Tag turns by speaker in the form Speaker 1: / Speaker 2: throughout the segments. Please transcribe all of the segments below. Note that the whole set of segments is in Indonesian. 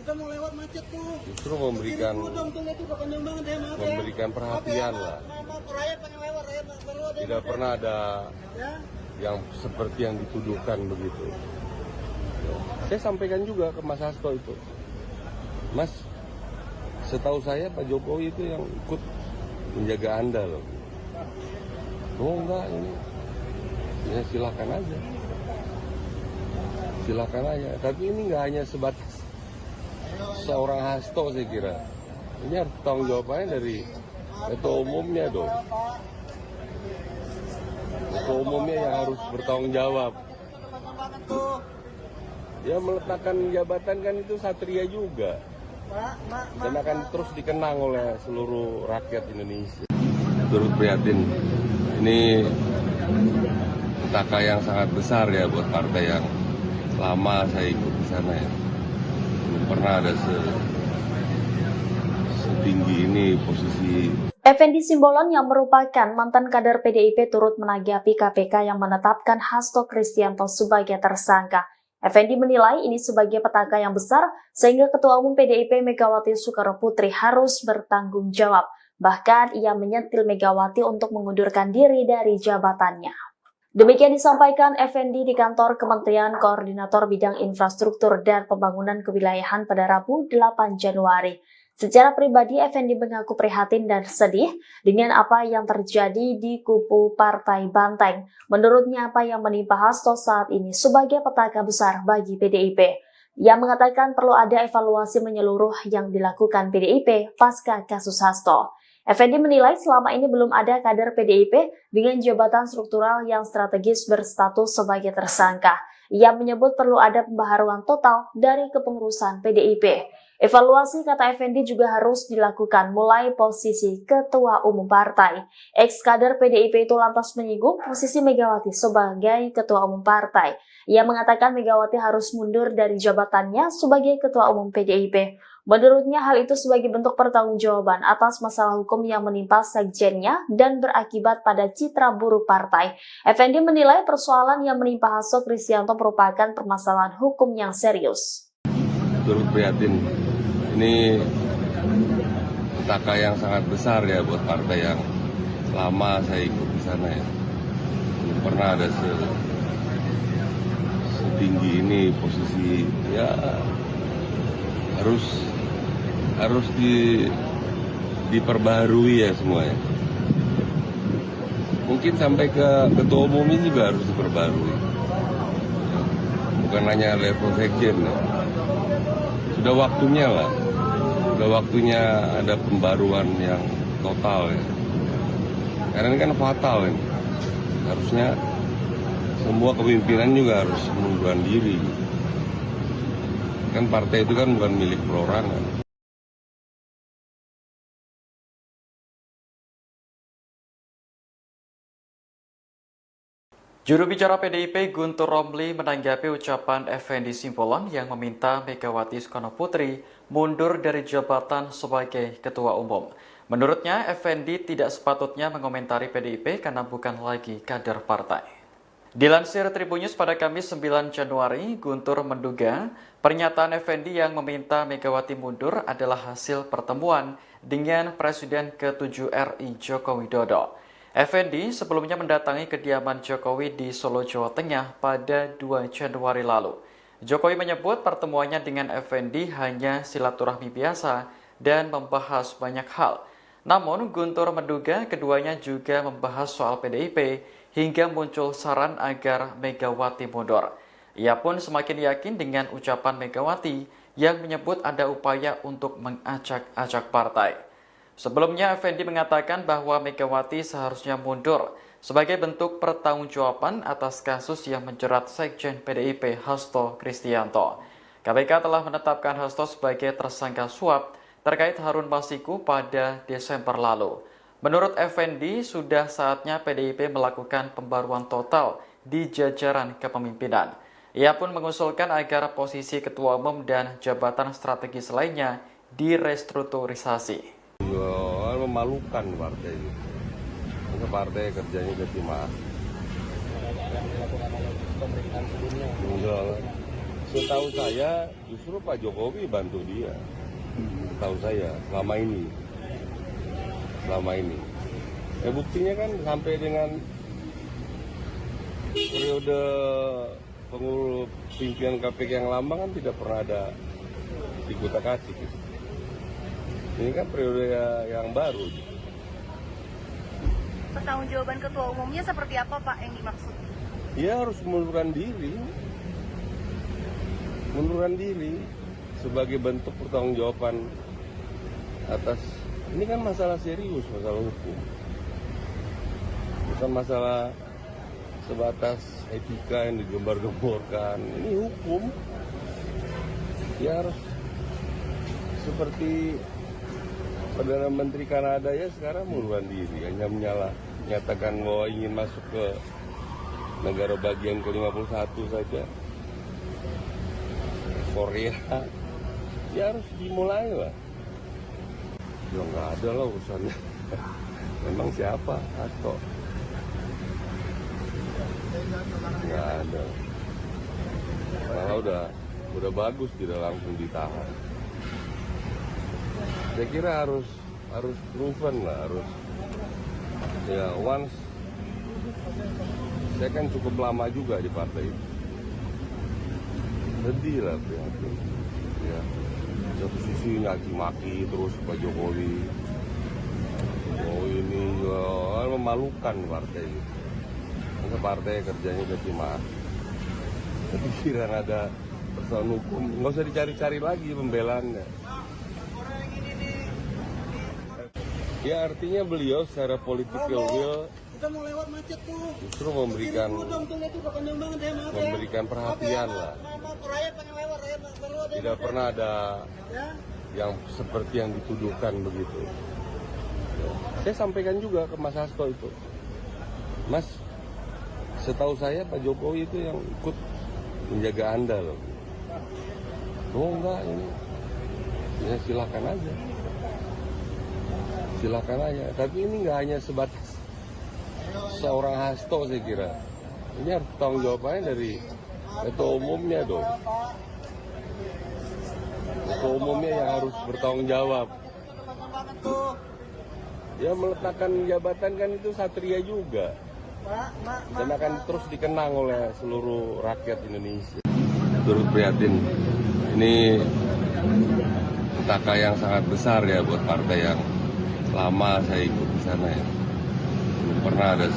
Speaker 1: Kita mau lewat macet tuh.
Speaker 2: Justru memberikan perhatian lah. Tidak pernah ada yang seperti yang dituduhkan begitu. Saya sampaikan juga ke Mas Hasto itu, Mas, setahu saya Pak Jokowi itu yang ikut menjaga Anda loh. Oh enggak, ini ya silakan aja. Tapi ini nggak hanya sebatas seorang Hasto, saya kira. Ini harus tanggung jawabannya dari ketua umumnya dong. Ketua umumnya yang harus bertanggung jawab. Ya meletakkan jabatan kan itu satria juga. Dan akan terus dikenang oleh seluruh rakyat Indonesia. Turut prihatin. Ini petaka yang sangat besar ya buat partai yang lama saya ikut di sana ya. Belum pernah ada setinggi ini posisi.
Speaker 3: Effendi Simbolon yang merupakan mantan kader PDIP turut menanggapi KPK yang menetapkan Hasto Kristianto sebagai tersangka. Effendi menilai ini sebagai petaka yang besar sehingga Ketua Umum PDIP Megawati Soekarno Putri harus bertanggung jawab. Bahkan ia menyentil Megawati untuk mengundurkan diri dari jabatannya. Demikian disampaikan Effendi di kantor Kementerian Koordinator Bidang Infrastruktur dan Pembangunan Kewilayahan pada Rabu 8 Januari. Secara pribadi, Effendi mengaku prihatin dan sedih dengan apa yang terjadi di kubu Partai Banteng. Menurutnya, apa yang menimpa Hasto saat ini sebagai petaka besar bagi PDIP. Ia mengatakan perlu ada evaluasi menyeluruh yang dilakukan PDIP pasca kasus Hasto. Effendi menilai selama ini belum ada kader PDIP dengan jabatan struktural yang strategis berstatus sebagai tersangka. Ia menyebut perlu ada pembaharuan total dari kepengurusan PDIP. Evaluasi, kata Effendi, juga harus dilakukan mulai posisi ketua umum partai. Ex-kader PDIP itu lantas menyinggung posisi Megawati sebagai ketua umum partai. Ia mengatakan Megawati harus mundur dari jabatannya sebagai ketua umum PDIP. Menurutnya hal itu sebagai bentuk pertanggungjawaban atas masalah hukum yang menimpa sekjennya dan berakibat pada citra buruk partai. Effendi menilai persoalan yang menimpa Hasto Kristianto merupakan permasalahan hukum yang serius.
Speaker 2: Turut prihatin. Ini petaka yang sangat besar ya buat partai yang lama saya ikut di sana ya. Belum pernah ada setinggi ini posisi ya, harus diperbaharui ya semuanya. Mungkin sampai ke ketua umum ini juga harus diperbaharui. Bukan hanya level sekjen ya. Sudah waktunya lah. Sudah waktunya ada pembaruan yang total ya. Karena ini kan fatal ini. Harusnya semua kepemimpinan juga harus mengundurkan diri. Kan partai itu kan bukan milik perorangan.
Speaker 4: Juru bicara PDIP Guntur Romli menanggapi ucapan Effendi Simbolon yang meminta Megawati Soekarno Putri mundur dari jabatan sebagai ketua umum. Menurutnya, Effendi tidak sepatutnya mengomentari PDIP karena bukan lagi kader partai. Dilansir Tribunnews pada Kamis 9 Januari, Guntur menduga pernyataan Effendi yang meminta Megawati mundur adalah hasil pertemuan dengan Presiden ke-7 RI Joko Widodo. Effendi sebelumnya mendatangi kediaman Jokowi di Solo, Jawa Tengah pada 2 Januari lalu. Jokowi menyebut pertemuannya dengan Effendi hanya silaturahmi biasa dan membahas banyak hal. Namun Guntur menduga keduanya juga membahas soal PDIP hingga muncul saran agar Megawati mundur. Ia pun semakin yakin dengan ucapan Megawati yang menyebut ada upaya untuk mengacak-acak partai. Sebelumnya, Effendi mengatakan bahwa Megawati seharusnya mundur sebagai bentuk pertanggungjawaban atas kasus yang menjerat Sekjen PDIP Hasto Kristianto. KPK telah menetapkan Hasto sebagai tersangka suap terkait Harun Masiku pada Desember lalu. Menurut Effendi, sudah saatnya PDIP melakukan pembaruan total di jajaran kepemimpinan. Ia pun mengusulkan agar posisi ketua umum dan jabatan strategis lainnya direstrukturisasi.
Speaker 2: Memalukan partai itu. Maka partai kerjanya cuma Setahu saya justru Pak Jokowi bantu dia. Setahu saya selama ini. Buktinya kan sampai dengan periode pengurus pimpinan KPK yang lama kan tidak pernah ada dikutak-atik. Ini kan periode yang baru.
Speaker 1: Pertanggungjawaban ketua umumnya seperti apa Pak yang dimaksud?
Speaker 2: Dia harus mengundurkan diri sebagai bentuk pertanggungjawaban atas ini kan masalah serius, masalah hukum, bukan masalah sebatas etika yang digembar-gemborkan. Ini hukum, dia harus seperti Perdana Menteri Kanada ya sekarang mengundurkan diri, hanya menyatakan bahwa ingin masuk ke negara bagian ke-51 saja. Korea, ya harus dimulai lah. Ya nggak ada lah urusannya. Memang siapa? Hasto. Nggak ada. Malah udah bagus tidak langsung ditahan. Saya kira harus proven lah, harus ya once. Saya kan cukup lama juga di partai itu. Sedih lah prihatin. Ya. Satu sisi nyaci maki terus Pak Jokowi. Oh ini memalukan partai itu. Karena partai kerjanya caci maki. Tapi kira ada persoalan hukum, nggak usah dicari-cari lagi pembelaannya. Ya artinya beliau secara political will justru memberikan perhatian lah. Tidak pernah ada yang seperti yang dituduhkan begitu. Saya sampaikan juga ke Mas Hasto itu, Mas, setahu saya Pak Jokowi itu yang ikut menjaga Anda loh. Oh enggak, ini ya silakan aja. Tapi ini nggak hanya sebatas seorang Hasto, saya kira. Ini harus tanggung jawabannya dari ketua umumnya dong. Ketua umumnya yang harus bertanggung jawab. Ya meletakkan jabatan kan itu satria juga. Dan akan terus dikenang oleh seluruh rakyat Indonesia. Turut prihatin. Ini petaka yang sangat besar ya buat partai yang lama saya ikut di sana ya. Belum pernah ada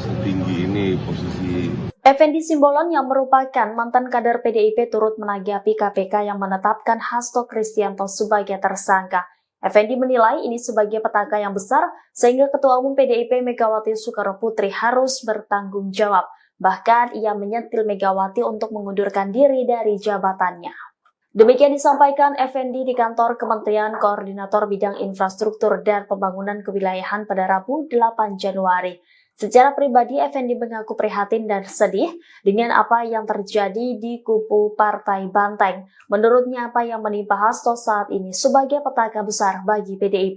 Speaker 2: setinggi ini posisi.
Speaker 3: Effendi Simbolon yang merupakan mantan kader PDIP turut menanggapi KPK yang menetapkan Hasto Kristianto sebagai tersangka. Effendi menilai ini sebagai petaka yang besar sehingga Ketua Umum PDIP Megawati Soekarnoputri harus bertanggung jawab. Bahkan ia menyentil Megawati untuk mengundurkan diri dari jabatannya. Demikian disampaikan Effendi di kantor Kementerian Koordinator Bidang Infrastruktur dan Pembangunan Kewilayahan pada Rabu 8 Januari. Secara pribadi, Effendi mengaku prihatin dan sedih dengan apa yang terjadi di kubu Partai Banteng. Menurutnya, apa yang menimpa Hasto saat ini sebagai petaka besar bagi PDIP.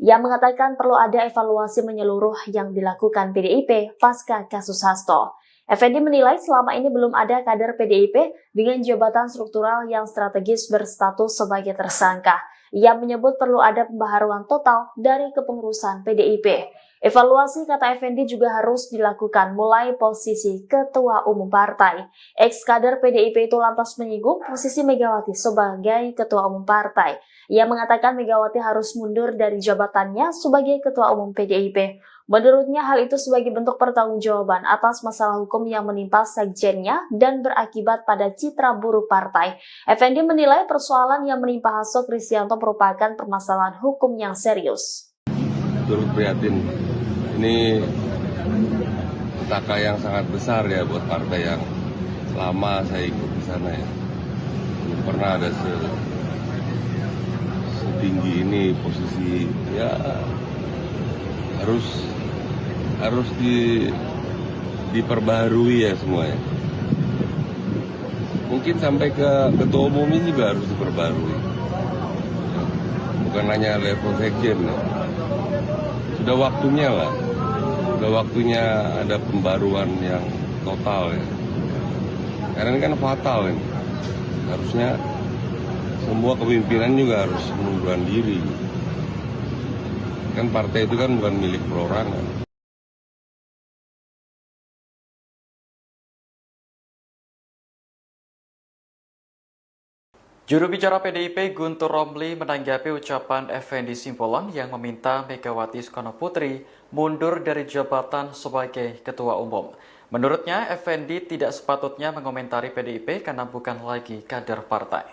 Speaker 3: Ia mengatakan perlu ada evaluasi menyeluruh yang dilakukan PDIP pasca kasus Hasto. Effendi menilai selama ini belum ada kader PDIP dengan jabatan struktural yang strategis berstatus sebagai tersangka. Ia menyebut perlu ada pembaharuan total dari kepengurusan PDIP. Evaluasi, kata Effendi, juga harus dilakukan mulai posisi ketua umum partai. Ex-kader PDIP itu lantas menyinggung posisi Megawati sebagai ketua umum partai. Ia mengatakan Megawati harus mundur dari jabatannya sebagai ketua umum PDIP. Menurutnya hal itu sebagai bentuk pertanggungjawaban atas masalah hukum yang menimpa sekjennya dan berakibat pada citra buruk partai. Effendi menilai persoalan yang menimpa Hasto Kristianto merupakan permasalahan hukum yang serius.
Speaker 2: Turut prihatin. Ini petaka yang sangat besar ya buat partai yang lama saya ikut di sana ya. Belum pernah ada setinggi ini posisi ya. Harus diperbaharui ya semua ya. Mungkin sampai ke ketua umum ini juga harus diperbaharui. Bukan hanya level sekjen ya. Sudah waktunya lah. Sudah waktunya ada pembaruan yang total ya. Karena ini kan fatal ini. Harusnya semua kepimpinan juga harus mengundurkan diri. Kan partai itu kan bukan milik perorangan.
Speaker 4: Juru bicara PDIP Guntur Romli menanggapi ucapan Effendi Simbolon yang meminta Megawati Soekarno Putri mundur dari jabatan sebagai Ketua Umum. Menurutnya, Effendi tidak sepatutnya mengomentari PDIP karena bukan lagi kader partai.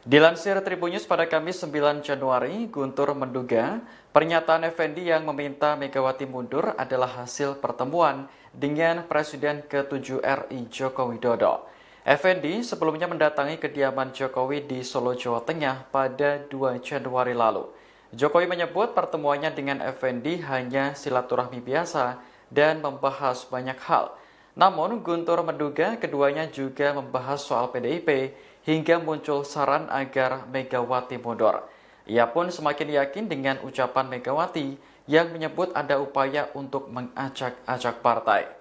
Speaker 4: Dilansir Tribun News pada Kamis 9 Januari, Guntur menduga pernyataan Effendi yang meminta Megawati mundur adalah hasil pertemuan dengan Presiden ke-7 RI Joko Widodo. Effendi sebelumnya mendatangi kediaman Jokowi di Solo, Jawa Tengah pada 2 Januari lalu. Jokowi menyebut pertemuannya dengan Effendi hanya silaturahmi biasa dan membahas banyak hal. Namun, Guntur menduga keduanya juga membahas soal PDIP hingga muncul saran agar Megawati mundur. Ia pun semakin yakin dengan ucapan Megawati yang menyebut ada upaya untuk mengacak-acak partai.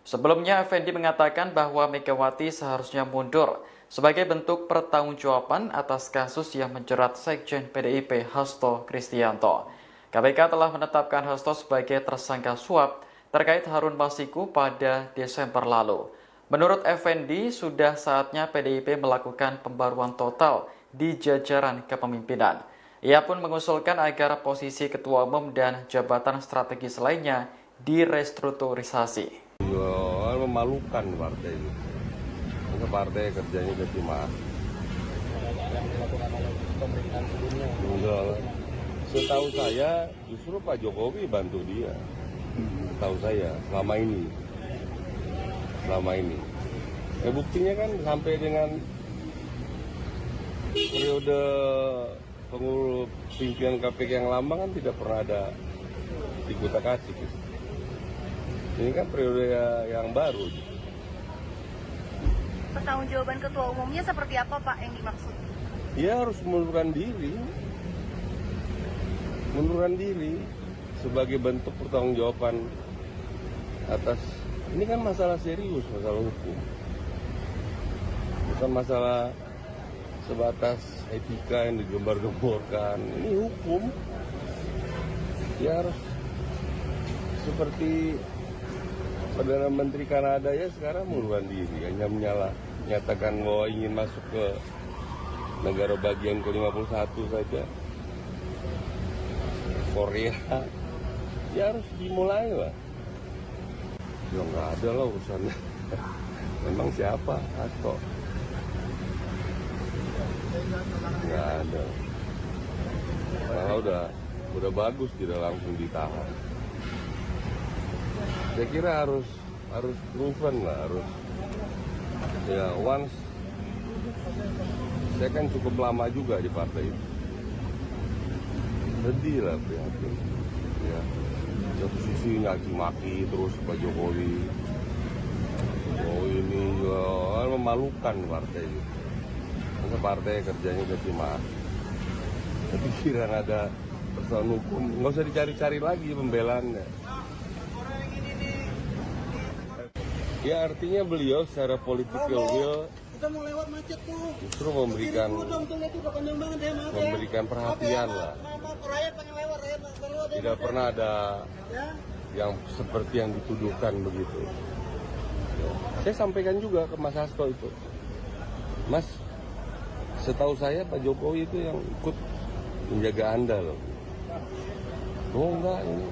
Speaker 4: Sebelumnya, Effendi mengatakan bahwa Megawati seharusnya mundur sebagai bentuk pertanggungjawaban atas kasus yang menjerat Sekjen PDIP Hasto Kristianto. KPK telah menetapkan Hasto sebagai tersangka suap terkait Harun Masiku pada Desember lalu. Menurut Effendi, sudah saatnya PDIP melakukan pembaruan total di jajaran kepemimpinan. Ia pun mengusulkan agar posisi Ketua Umum dan jabatan strategis lainnya direstrukturisasi.
Speaker 2: Memalukan partai itu. Karena partai kerjanya cuma enggak. Setahu saya justru Pak Jokowi bantu dia. Setahu saya selama ini. Buktinya kan sampai dengan periode pengurus pimpinan KPK yang lama kan tidak pernah ada dikutak-atik. Ini kan periode yang baru.
Speaker 1: Pertanggungjawaban ketua umumnya seperti apa Pak yang dimaksud?
Speaker 2: Dia harus mengundurkan diri sebagai bentuk pertanggungjawaban atas ini kan masalah serius, masalah hukum, bukan masalah sebatas etika yang digembar-gemborkan. Ini hukum. Dia harus seperti Perdana Menteri Kanada ya sekarang mengundurkan diri, hanya menyatakan bahwa ingin masuk ke negara bagian ke-51 saja. Korea, ya harus dimulai lah. Ya nggak ada lah urusannya. Memang siapa? Hasto. Nggak ada. Malah udah bagus tidak langsung ditahan. Saya kira harus proven lah, ya once. Saya kan cukup lama juga di partai itu. Sedih lah prihatin. Ya, satu sisi ngaci maki terus Pak Jokowi. Oh ini ya, memalukan partai itu. Karena partai kerjanya cuma pikiran ada persoalan hukum, nggak usah dicari-cari lagi pembelaannya. Ya artinya beliau secara political will justru memberikan perhatian lah. Tidak pernah ada yang seperti yang dituduhkan begitu. Saya sampaikan juga ke Mas Hasto itu, Mas, setahu saya Pak Jokowi itu yang ikut menjaga Anda loh. Oh enggak, ini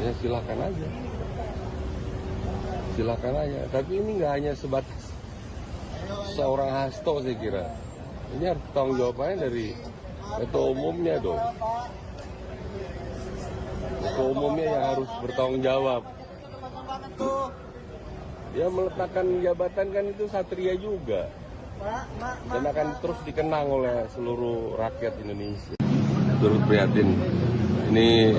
Speaker 2: ya silakan aja. Tapi ini nggak hanya sebatas seorang Hasto saya kira. Ini harus tanggung jawabannya dari ketua umumnya dong. Ketua umumnya yang harus bertanggung jawab. Ya meletakkan jabatan kan itu satria juga. Dan akan terus dikenang oleh seluruh rakyat Indonesia. Turut prihatin. Ini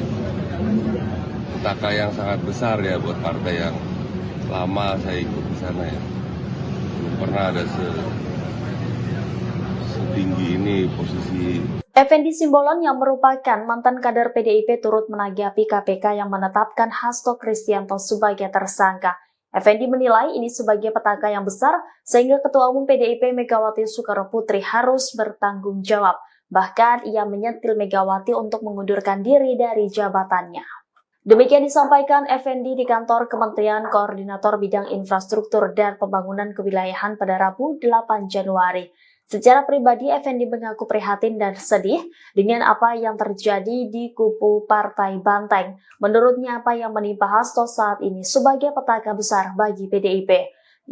Speaker 2: petaka yang sangat besar ya buat partai yang lama saya ikut di sana ya. Belum pernah ada setinggi ini posisi.
Speaker 3: Effendi Simbolon yang merupakan mantan kader PDIP turut menanggapi KPK yang menetapkan Hasto Kristianto sebagai tersangka. Effendi menilai ini sebagai petaka yang besar sehingga Ketua Umum PDIP Megawati Soekarnoputri harus bertanggung jawab. Bahkan ia menyentil Megawati untuk mengundurkan diri dari jabatannya. Demikian disampaikan Effendi di kantor Kementerian Koordinator Bidang Infrastruktur dan Pembangunan Kewilayahan pada Rabu 8 Januari. Secara pribadi, Effendi mengaku prihatin dan sedih dengan apa yang terjadi di kubu Partai Banteng. Menurutnya, apa yang menimpa Hasto saat ini sebagai petaka besar bagi PDIP.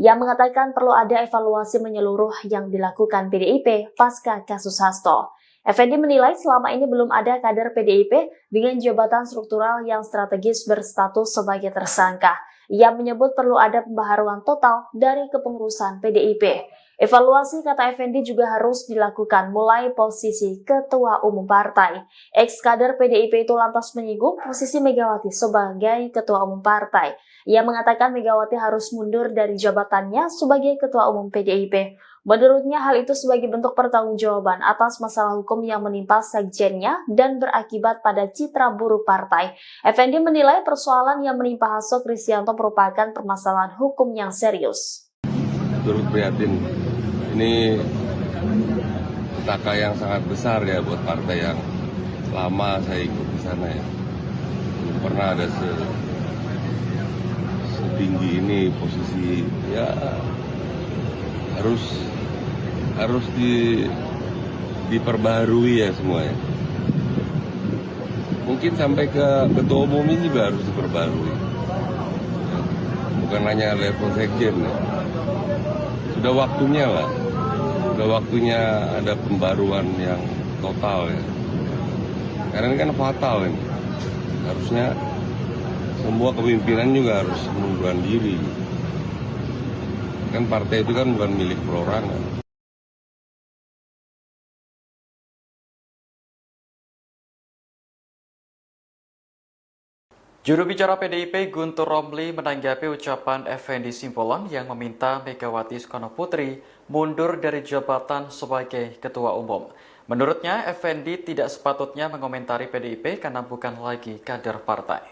Speaker 3: Ia mengatakan perlu ada evaluasi menyeluruh yang dilakukan PDIP pasca kasus Hasto. Effendi menilai selama ini belum ada kader PDIP dengan jabatan struktural yang strategis berstatus sebagai tersangka. Ia menyebut perlu ada pembaharuan total dari kepengurusan PDIP. Evaluasi, kata Effendi, juga harus dilakukan mulai posisi Ketua Umum Partai. Ex-kader PDIP itu lantas menyinggung posisi Megawati sebagai Ketua Umum Partai. Ia mengatakan Megawati harus mundur dari jabatannya sebagai Ketua Umum PDIP. Menurutnya hal itu sebagai bentuk pertanggungjawaban atas masalah hukum yang menimpa sekjennya dan berakibat pada citra buruk partai. Effendi menilai persoalan yang menimpa Hasto Kristianto merupakan permasalahan hukum yang serius.
Speaker 2: Turut prihatin. Ini petaka yang sangat besar ya buat partai yang lama saya ikut di sana ya. Belum pernah ada setinggi ini posisi ya, harus diperbaharui ya semuanya. Mungkin sampai ke ketua umum ini juga harus diperbaharui. Bukan hanya level sekjen ya. Sudah waktunya lah. Sudah waktunya ada pembaruan yang total ya. Karena ini kan fatal ini. Harusnya semua kepemimpinan juga harus mengundurkan diri. Kan partai itu kan bukan milik perorangan.
Speaker 4: Juru bicara PDIP Guntur Romli menanggapi ucapan Effendi Simbolon yang meminta Megawati Soekarnoputri mundur dari jabatan sebagai Ketua Umum. Menurutnya, Effendi tidak sepatutnya mengomentari PDIP karena bukan lagi kader partai.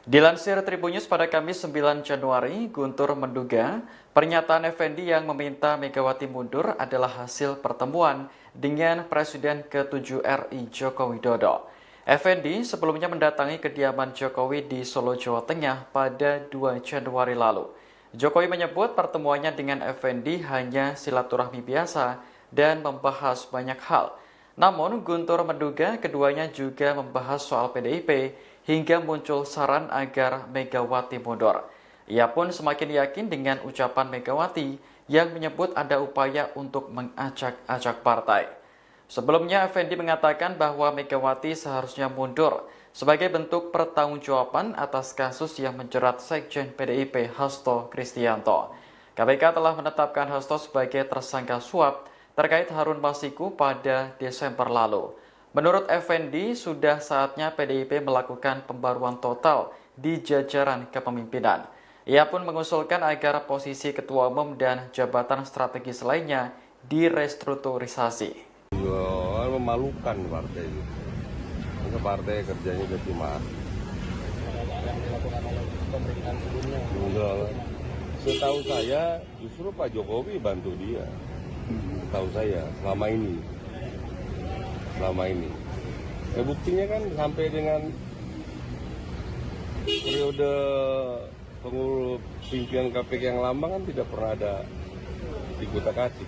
Speaker 4: Dilansir Tribunnews pada Kamis 9 Januari, Guntur menduga pernyataan Effendi yang meminta Megawati mundur adalah hasil pertemuan dengan Presiden ke-7 RI Joko Widodo. Effendi sebelumnya mendatangi kediaman Jokowi di Solo, Jawa Tengah pada 2 Januari lalu. Jokowi menyebut pertemuannya dengan Effendi hanya silaturahmi biasa dan membahas banyak hal. Namun Guntur menduga keduanya juga membahas soal PDIP hingga muncul saran agar Megawati mundur. Ia pun semakin yakin dengan ucapan Megawati yang menyebut ada upaya untuk mengacak-acak partai. Sebelumnya, Effendi mengatakan bahwa Megawati seharusnya mundur sebagai bentuk pertanggungjawaban atas kasus yang menjerat Sekjen PDIP Hasto Kristianto. KPK telah menetapkan Hasto sebagai tersangka suap terkait Harun Masiku pada Desember lalu. Menurut Effendi, sudah saatnya PDIP melakukan pembaruan total di jajaran kepemimpinan. Ia pun mengusulkan agar posisi Ketua Umum dan jabatan strategis lainnya direstrukturisasi.
Speaker 2: Memalukan partai itu. Masa partai kerjanya cuma setahu saya justru Pak Jokowi bantu dia. Setahu saya selama ini. Ya, buktinya kan sampai dengan periode pengurus pimpinan KPK yang lama kan tidak pernah ada dikutak-atik.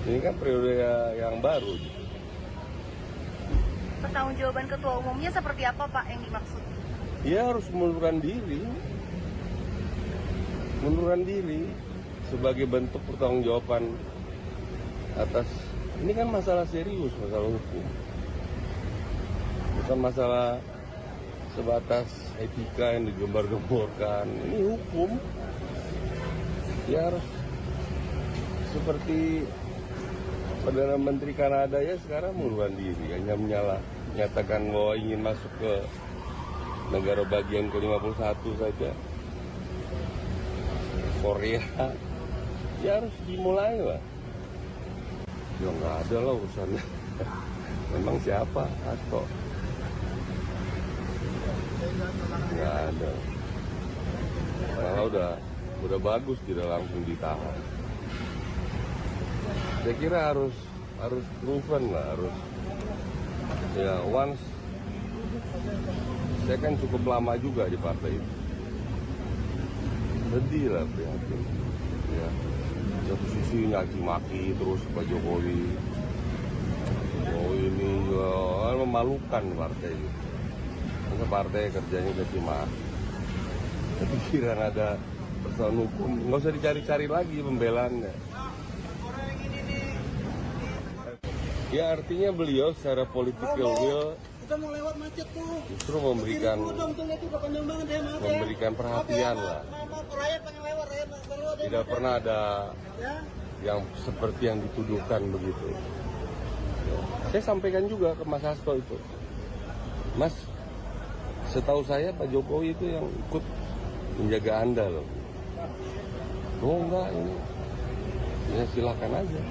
Speaker 2: Ini kan periode yang baru.
Speaker 1: Pertanggungjawaban ketua umumnya seperti apa Pak yang dimaksud?
Speaker 2: Dia harus mengundurkan diri sebagai bentuk pertanggungjawaban atas ini kan masalah serius, masalah hukum. Bukan masalah sebatas etika yang digembar-gemborkan. Ini hukum. Dia harus seperti Perdana Menteri Kanada ya sekarang mengundurkan diri, hanya menyatakan bahwa ingin masuk ke negara bagian ke-51 saja. Korea, ya harus dimulai lah. Ya nggak ada lah urusannya. Memang siapa? Hasto. Nggak ada. Malah udah bagus tidak langsung ditahan. Saya kira harus proven lah, harus ya once. Saya kan cukup lama juga di partai itu. Sedih lah, prihatin. Ya, satu sisi ngaci maki terus Pak Jokowi. Oh ini juga memalukan partai itu. Karena partai kerjanya caci maki. Tapi kira ada persoalan hukum, nggak usah dicari-cari lagi pembelaannya. Ya artinya beliau secara political will justru memberikan perhatian lah. Tidak pernah ada yang seperti yang dituduhkan begitu. Saya sampaikan juga ke Mas Hasto itu, Mas, setahu saya Pak Jokowi itu yang ikut menjaga Anda loh. Oh enggak, ini ya silakan aja.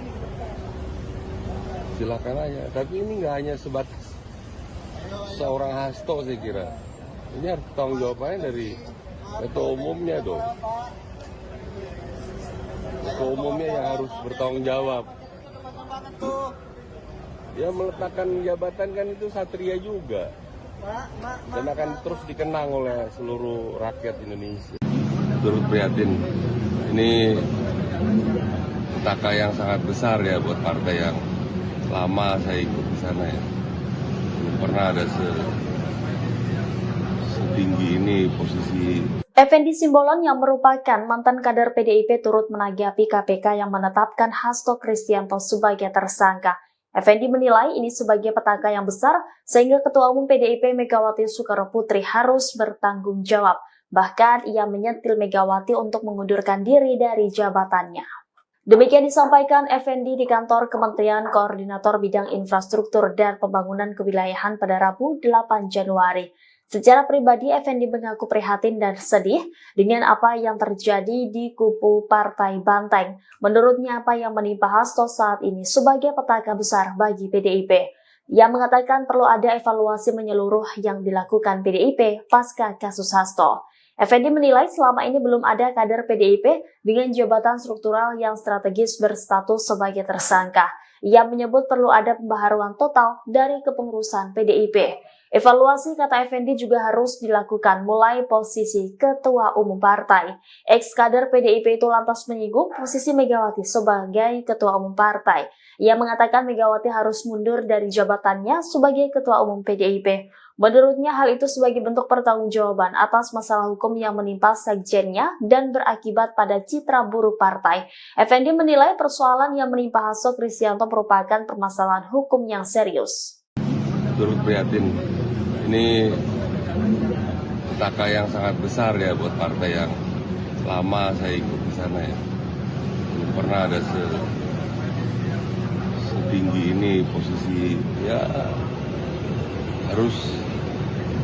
Speaker 2: Silakan aja. Tapi ini nggak hanya sebatas seorang Hasto, saya kira. Ini harus tanggung jawabannya dari ketua umumnya dong. Ketua umumnya yang harus bertanggung jawab. Ya meletakkan jabatan kan itu satria juga. Dan akan terus dikenang oleh seluruh rakyat Indonesia. Turut prihatin. Ini petaka yang sangat besar ya buat partai yang lama saya ikut di sana ya. Belum pernah ada setinggi ini posisi.
Speaker 3: Effendi Simbolon yang merupakan mantan kader PDIP turut menanggapi KPK yang menetapkan Hasto Kristianto sebagai tersangka. Effendi menilai ini sebagai petaka yang besar sehingga Ketua Umum PDIP Megawati Soekarnoputri harus bertanggung jawab. Bahkan ia menyentil Megawati untuk mengundurkan diri dari jabatannya. Demikian disampaikan Effendi di kantor Kementerian Koordinator Bidang Infrastruktur dan Pembangunan Kewilayahan pada Rabu 8 Januari. Secara pribadi, Effendi mengaku prihatin dan sedih dengan apa yang terjadi di kubu Partai Banteng. Menurutnya, apa yang menimpa Hasto saat ini sebagai petaka besar bagi PDIP. Ia mengatakan perlu ada evaluasi menyeluruh yang dilakukan PDIP pasca kasus Hasto. Effendi menilai selama ini belum ada kader PDIP dengan jabatan struktural yang strategis berstatus sebagai tersangka. Ia menyebut perlu ada pembaharuan total dari kepengurusan PDIP. Evaluasi, kata Effendi, juga harus dilakukan mulai posisi ketua umum partai. Ex-kader PDIP itu lantas menyinggung posisi Megawati sebagai ketua umum partai. Ia mengatakan Megawati harus mundur dari jabatannya sebagai ketua umum PDIP. Menurutnya hal itu sebagai bentuk pertanggungjawaban atas masalah hukum yang menimpa sekjennya dan berakibat pada citra buruk partai. Effendi menilai persoalan yang menimpa Hasto Kristianto merupakan permasalahan hukum yang serius.
Speaker 2: Turut prihatin. Ini petaka yang sangat besar ya buat partai yang lama saya ikut di sana ya. Belum pernah ada setinggi ini posisi ya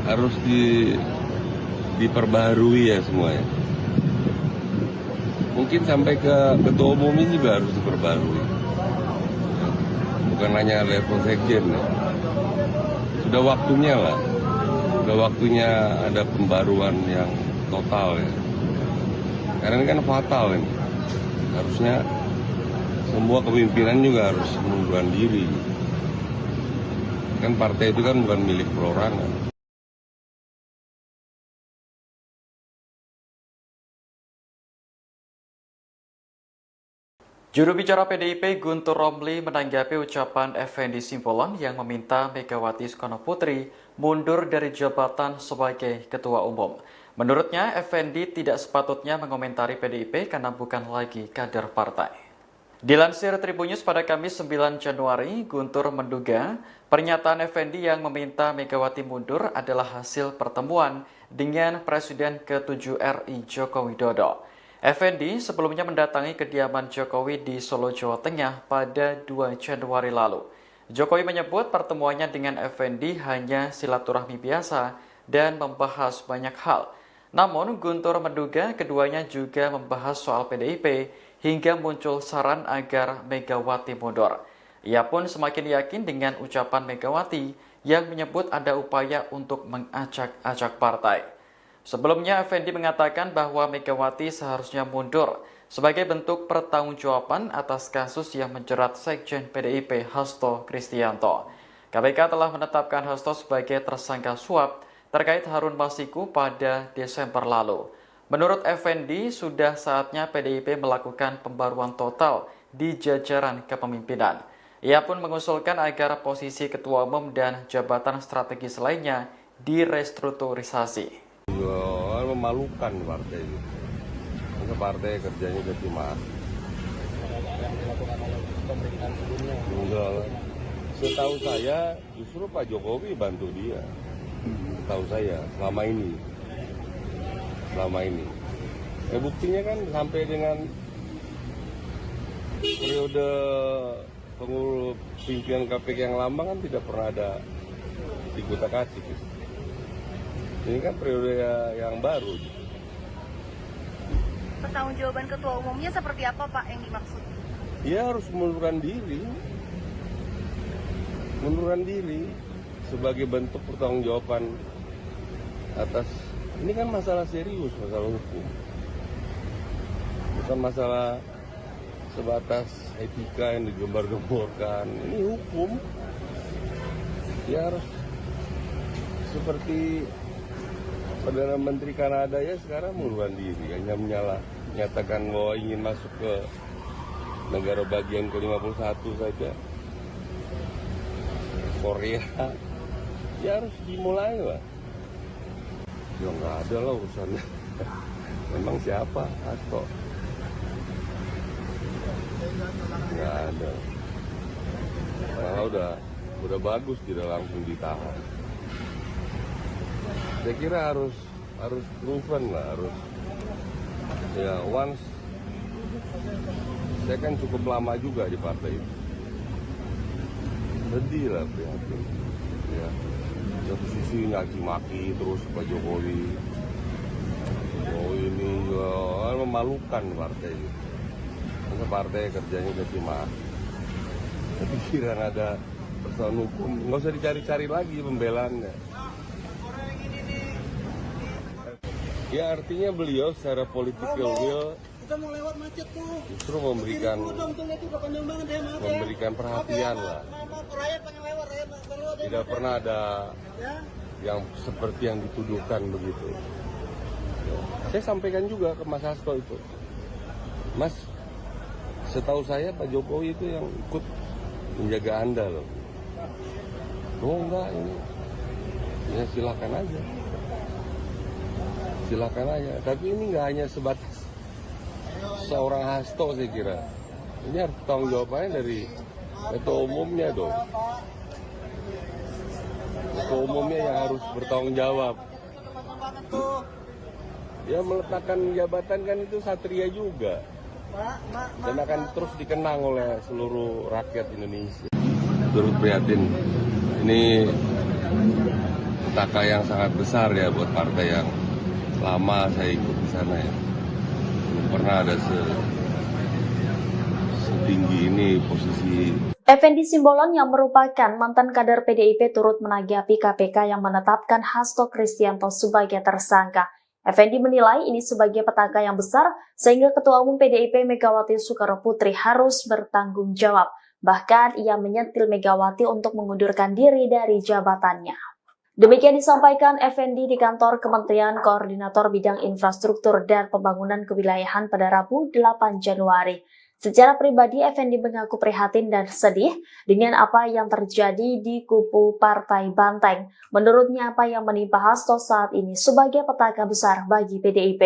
Speaker 2: harus diperbaharui ya semua ya. Mungkin sampai ke ketua umum ini juga harus diperbaharui. Ya. Bukan hanya level sekjen ya. Sudah waktunya lah. Sudah waktunya ada pembaruan yang total ya. Karena ini kan fatal ini. Harusnya semua kepemimpinan juga harus mengundurkan diri. Kan partai itu kan bukan milik perorangan.
Speaker 4: Juru bicara PDIP Guntur Romli menanggapi ucapan Effendi Simbolon yang meminta Megawati Soekarnoputri mundur dari jabatan sebagai ketua umum. Menurutnya, Effendi tidak sepatutnya mengomentari PDIP karena bukan lagi kader partai. Dilansir Tribunnews pada Kamis 9 Januari, Guntur menduga pernyataan Effendi yang meminta Megawati mundur adalah hasil pertemuan dengan Presiden ke-7 RI Joko Widodo. Effendi sebelumnya mendatangi kediaman Jokowi di Solo, Jawa Tengah pada 2 Januari lalu. Jokowi menyebut pertemuannya dengan Effendi hanya silaturahmi biasa dan membahas banyak hal. Namun Guntur menduga keduanya juga membahas soal PDIP hingga muncul saran agar Megawati mundur. Ia pun semakin yakin dengan ucapan Megawati yang menyebut ada upaya untuk mengacak-acak partai. Sebelumnya, Effendi mengatakan bahwa Megawati seharusnya mundur sebagai bentuk pertanggungjawaban atas kasus yang menjerat Sekjen PDIP Hasto Kristianto. KPK telah menetapkan Hasto sebagai tersangka suap terkait Harun Masiku pada Desember lalu. Menurut Effendi, sudah saatnya PDIP melakukan pembaruan total di jajaran kepemimpinan. Ia pun mengusulkan agar posisi ketua umum dan jabatan strategis lainnya direstrukturisasi.
Speaker 2: Memalukan partai itu. Maka partai kerjanya cuma enggak. Setahu saya justru Pak Jokowi bantu dia. Setahu saya selama ini. Buktinya kan sampai dengan periode pengurus pimpinan KPK yang lama kan tidak pernah ada dikutak-atik. Ini kan periode yang baru.
Speaker 1: Pertanggungjawaban ketua umumnya seperti apa Pak yang dimaksud?
Speaker 2: Dia harus mengundurkan diri sebagai bentuk pertanggungjawaban atas ini kan masalah serius, masalah hukum, bukan masalah sebatas etika yang digembar-gemborkan. Ini hukum. Dia harus seperti Perdana Menteri Kanada ya sekarang mengundurkan diri, hanya menyatakan bahwa ingin masuk ke negara bagian ke-51 saja. Korea, ya harus dimulai lah. Ya nggak ada lah urusannya. Memang siapa? Hasto. Nggak ada. Malah udah bagus tidak langsung ditahan. Saya kira harus proven lah, ya once. Saya kan cukup lama juga di partai itu. Sedih lah prihatin. Ya, satu sisi ngaci maki terus Pak Jokowi. Oh ini ya, memalukan partai itu. Maka partai kerjanya cuma pikiran ada persoalan hukum, nggak usah dicari-cari lagi pembelaannya. Ya artinya beliau secara political will justru memberikan perhatian lah. Tidak pernah ada yang seperti yang dituduhkan begitu. Saya sampaikan juga ke Mas Hasto itu, Mas, setahu saya Pak Jokowi itu yang ikut menjaga Anda loh. Oh enggak, ini ya silakan aja. Tapi ini nggak hanya sebatas seorang Hasto, saya kira. Ini harus tanggung jawabannya dari ketua umumnya dong. Ketua umumnya yang harus bertanggung jawab. Ya meletakkan jabatan kan itu satria juga. Dan akan terus dikenang oleh seluruh rakyat Indonesia. Turut prihatin. Ini petaka yang sangat besar ya buat partai yang lama saya ikut di sana ya. Belum pernah ada setinggi ini posisi.
Speaker 3: Effendi Simbolon yang merupakan mantan kader PDIP turut menanggapi KPK yang menetapkan Hasto Kristianto sebagai tersangka. Effendi menilai ini sebagai petaka yang besar sehingga Ketua Umum PDIP Megawati Soekarnoputri harus bertanggung jawab. Bahkan ia menyentil Megawati untuk mengundurkan diri dari jabatannya. Demikian disampaikan Effendi di kantor Kementerian Koordinator Bidang Infrastruktur dan Pembangunan Kewilayahan pada Rabu 8 Januari. Secara pribadi, Effendi mengaku prihatin dan sedih dengan apa yang terjadi di kubu Partai Banteng. Menurutnya, apa yang menimpa Hasto saat ini sebagai petaka besar bagi PDIP.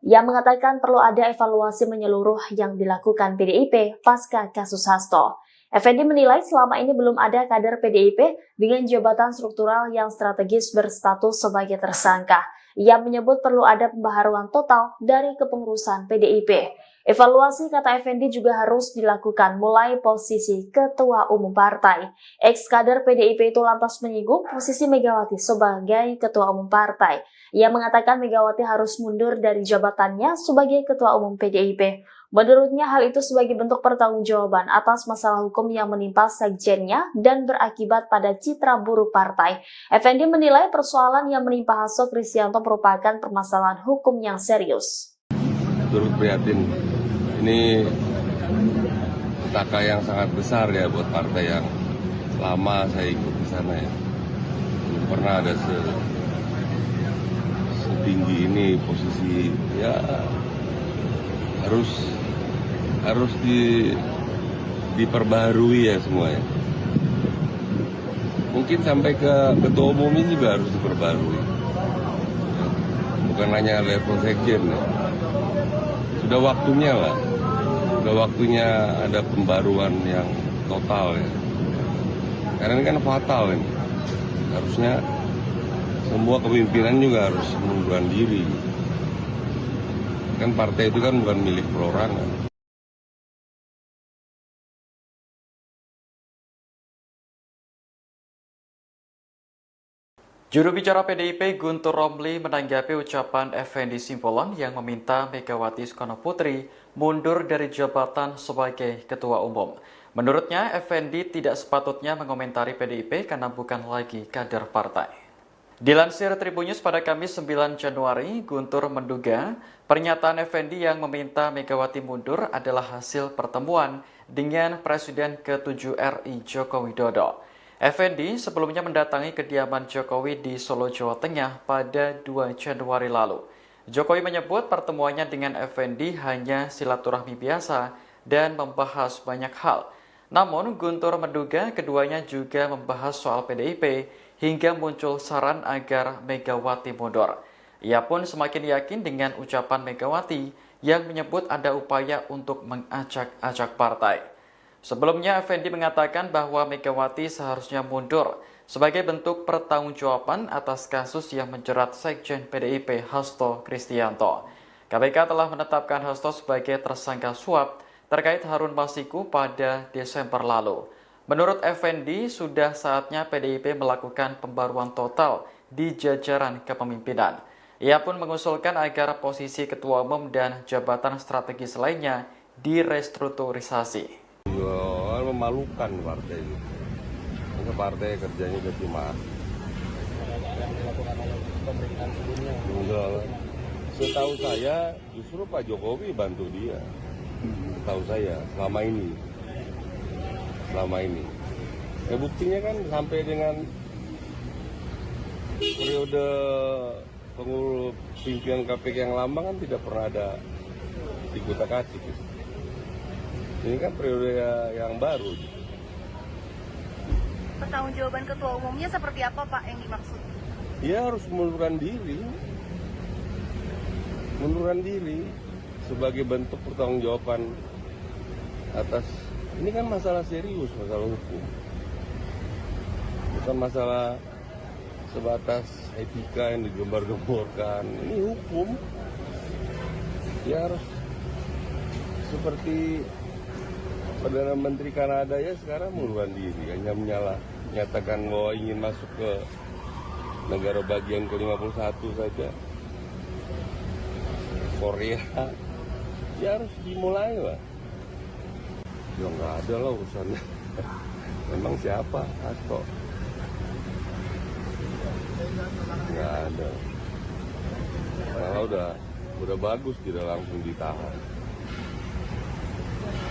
Speaker 3: Ia mengatakan perlu ada evaluasi menyeluruh yang dilakukan PDIP pasca kasus Hasto. Effendi menilai selama ini belum ada kader PDIP dengan jabatan struktural yang strategis berstatus sebagai tersangka. Ia menyebut perlu ada pembaharuan total dari kepengurusan PDIP. Evaluasi, kata Effendi, juga harus dilakukan mulai posisi ketua umum partai. Ex-kader PDIP itu lantas menyinggung posisi Megawati sebagai ketua umum partai. Ia mengatakan Megawati harus mundur dari jabatannya sebagai ketua umum PDIP. Menurutnya hal itu sebagai bentuk pertanggungjawaban atas masalah hukum yang menimpa sekjennya dan berakibat pada citra buruk partai. Effendi menilai persoalan yang menimpa Hasto Kristianto merupakan permasalahan hukum yang serius.
Speaker 2: Turut prihatin. Ini petaka yang sangat besar ya buat partai yang lama saya ikut di sana ya. Belum pernah ada setinggi ini posisi ya, harus diperbaharui ya semuanya. Mungkin sampai ke ketua umum ini juga harus diperbaharui. Ya, bukan hanya level sekjen ya. Sudah waktunya lah. Sudah waktunya ada pembaruan yang total ya. Karena ini kan fatal ini. Harusnya semua kepemimpinan juga harus mengundurkan diri. Kan partai itu kan bukan milik perorangan.
Speaker 4: Juru bicara PDIP Guntur Romli menanggapi ucapan Effendi Simbolon yang meminta Megawati Soekarnoputri mundur dari jabatan sebagai ketua umum. Menurutnya, Effendi tidak sepatutnya mengomentari PDIP karena bukan lagi kader partai. Dilansir Tribunnews pada Kamis 9 Januari, Guntur menduga pernyataan Effendi yang meminta Megawati mundur adalah hasil pertemuan dengan Presiden ke-7 RI Joko Widodo. Effendi sebelumnya mendatangi kediaman Jokowi di Solo, Jawa Tengah pada 2 Januari lalu. Jokowi menyebut pertemuannya dengan Effendi hanya silaturahmi biasa dan membahas banyak hal. Namun Guntur menduga keduanya juga membahas soal PDIP hingga muncul saran agar Megawati mundur. Ia pun semakin yakin dengan ucapan Megawati yang menyebut ada upaya untuk mengacak-acak partai. Sebelumnya, Effendi mengatakan bahwa Megawati seharusnya mundur sebagai bentuk pertanggungjawaban atas kasus yang menjerat Sekjen PDIP Hasto Kristianto. KPK telah menetapkan Hasto sebagai tersangka suap terkait Harun Masiku pada Desember lalu. Menurut Effendi, sudah saatnya PDIP melakukan pembaruan total di jajaran kepemimpinan. Ia pun mengusulkan agar posisi ketua umum dan jabatan strategis lainnya direstrukturisasi.
Speaker 2: Memalukan partai itu. Masa partai kerjanya cuma setahu saya justru Pak Jokowi bantu dia. Setahu saya selama ini. Ya buktinya kan sampai dengan periode pengurus pimpinan KPK yang lama kan tidak pernah ada dikutak-atik. Ini kan periode yang baru.
Speaker 1: Pertanggungjawaban ketua umumnya seperti apa Pak yang dimaksud?
Speaker 2: Dia harus mengundurkan diri sebagai bentuk pertanggungjawaban atas ini kan masalah serius, masalah hukum. Bukan masalah sebatas etika yang digembar-gemborkan. Ini hukum. Dia harus seperti Perdana Menteri Kanada ya sekarang mengundurkan diri, hanya menyatakan bahwa ingin masuk ke negara bagian ke-51 saja. Korea, ya harus dimulai lah. Ya nggak ada lah urusannya. Memang siapa? Hasto. Nggak ada. Malah udah bagus tidak langsung ditahan.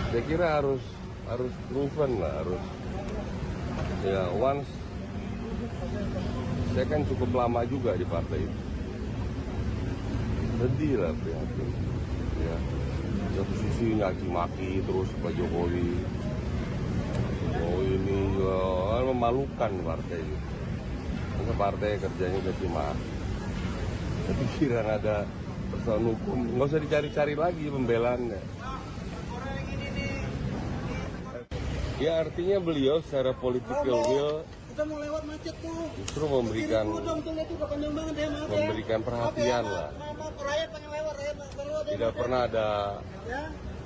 Speaker 2: Saya kira harus proven lah, ya once. Saya kan cukup lama juga di partai itu. Sedih lah prihatin. Ya, satu sisi nyaci maki terus Pak Jokowi. Oh ini memalukan partai itu. Masa partai kerjanya cuma pikiran ada persoalan hukum, nggak usah dicari-cari lagi pembelaannya. Ya artinya beliau secara political will justru memberikan perhatian lah. Tidak pernah ada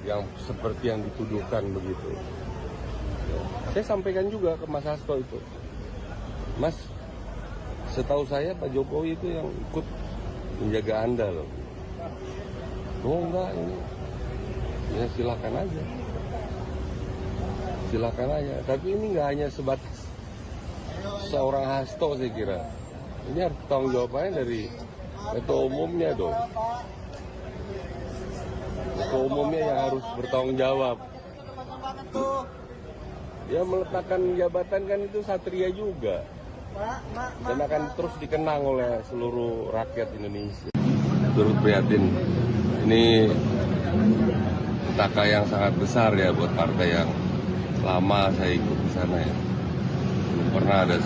Speaker 2: yang seperti yang dituduhkan begitu. Saya sampaikan juga ke Mas Hasto itu, Mas, setahu saya Pak Jokowi itu yang ikut menjaga Anda loh. Oh enggak, ini ya silakan aja. Silakan aja. Tapi ini nggak hanya sebatas seorang Hasto, saya kira. Ini harus tanggung jawabannya dari ketua umumnya dong. Ketua umumnya yang harus bertanggung jawab. Ya meletakkan jabatan kan itu satria juga. Dan akan terus dikenang oleh seluruh rakyat Indonesia. Turut prihatin. Ini petaka yang sangat besar ya buat partai yang lama saya ikut di sana ya. Belum pernah ada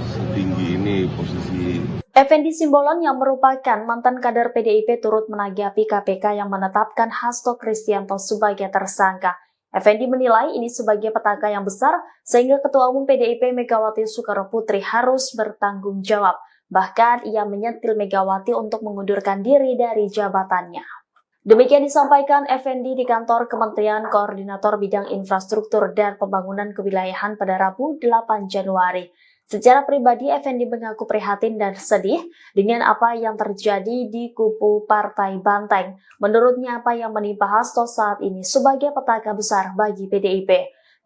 Speaker 2: setinggi ini posisi.
Speaker 3: Effendi Simbolon yang merupakan mantan kader PDIP turut menanggapi KPK yang menetapkan Hasto Kristianto sebagai tersangka. Effendi menilai ini sebagai petaka yang besar sehingga Ketua Umum PDIP Megawati Soekarnoputri harus bertanggung jawab. Bahkan ia menyentil Megawati untuk mengundurkan diri dari jabatannya. Demikian disampaikan Effendi di kantor Kementerian Koordinator Bidang Infrastruktur dan Pembangunan Kewilayahan pada Rabu 8 Januari. Secara pribadi, Effendi mengaku prihatin dan sedih dengan apa yang terjadi di kubu Partai Banteng. Menurutnya, apa yang menimpa Hasto saat ini sebagai petaka besar bagi PDIP.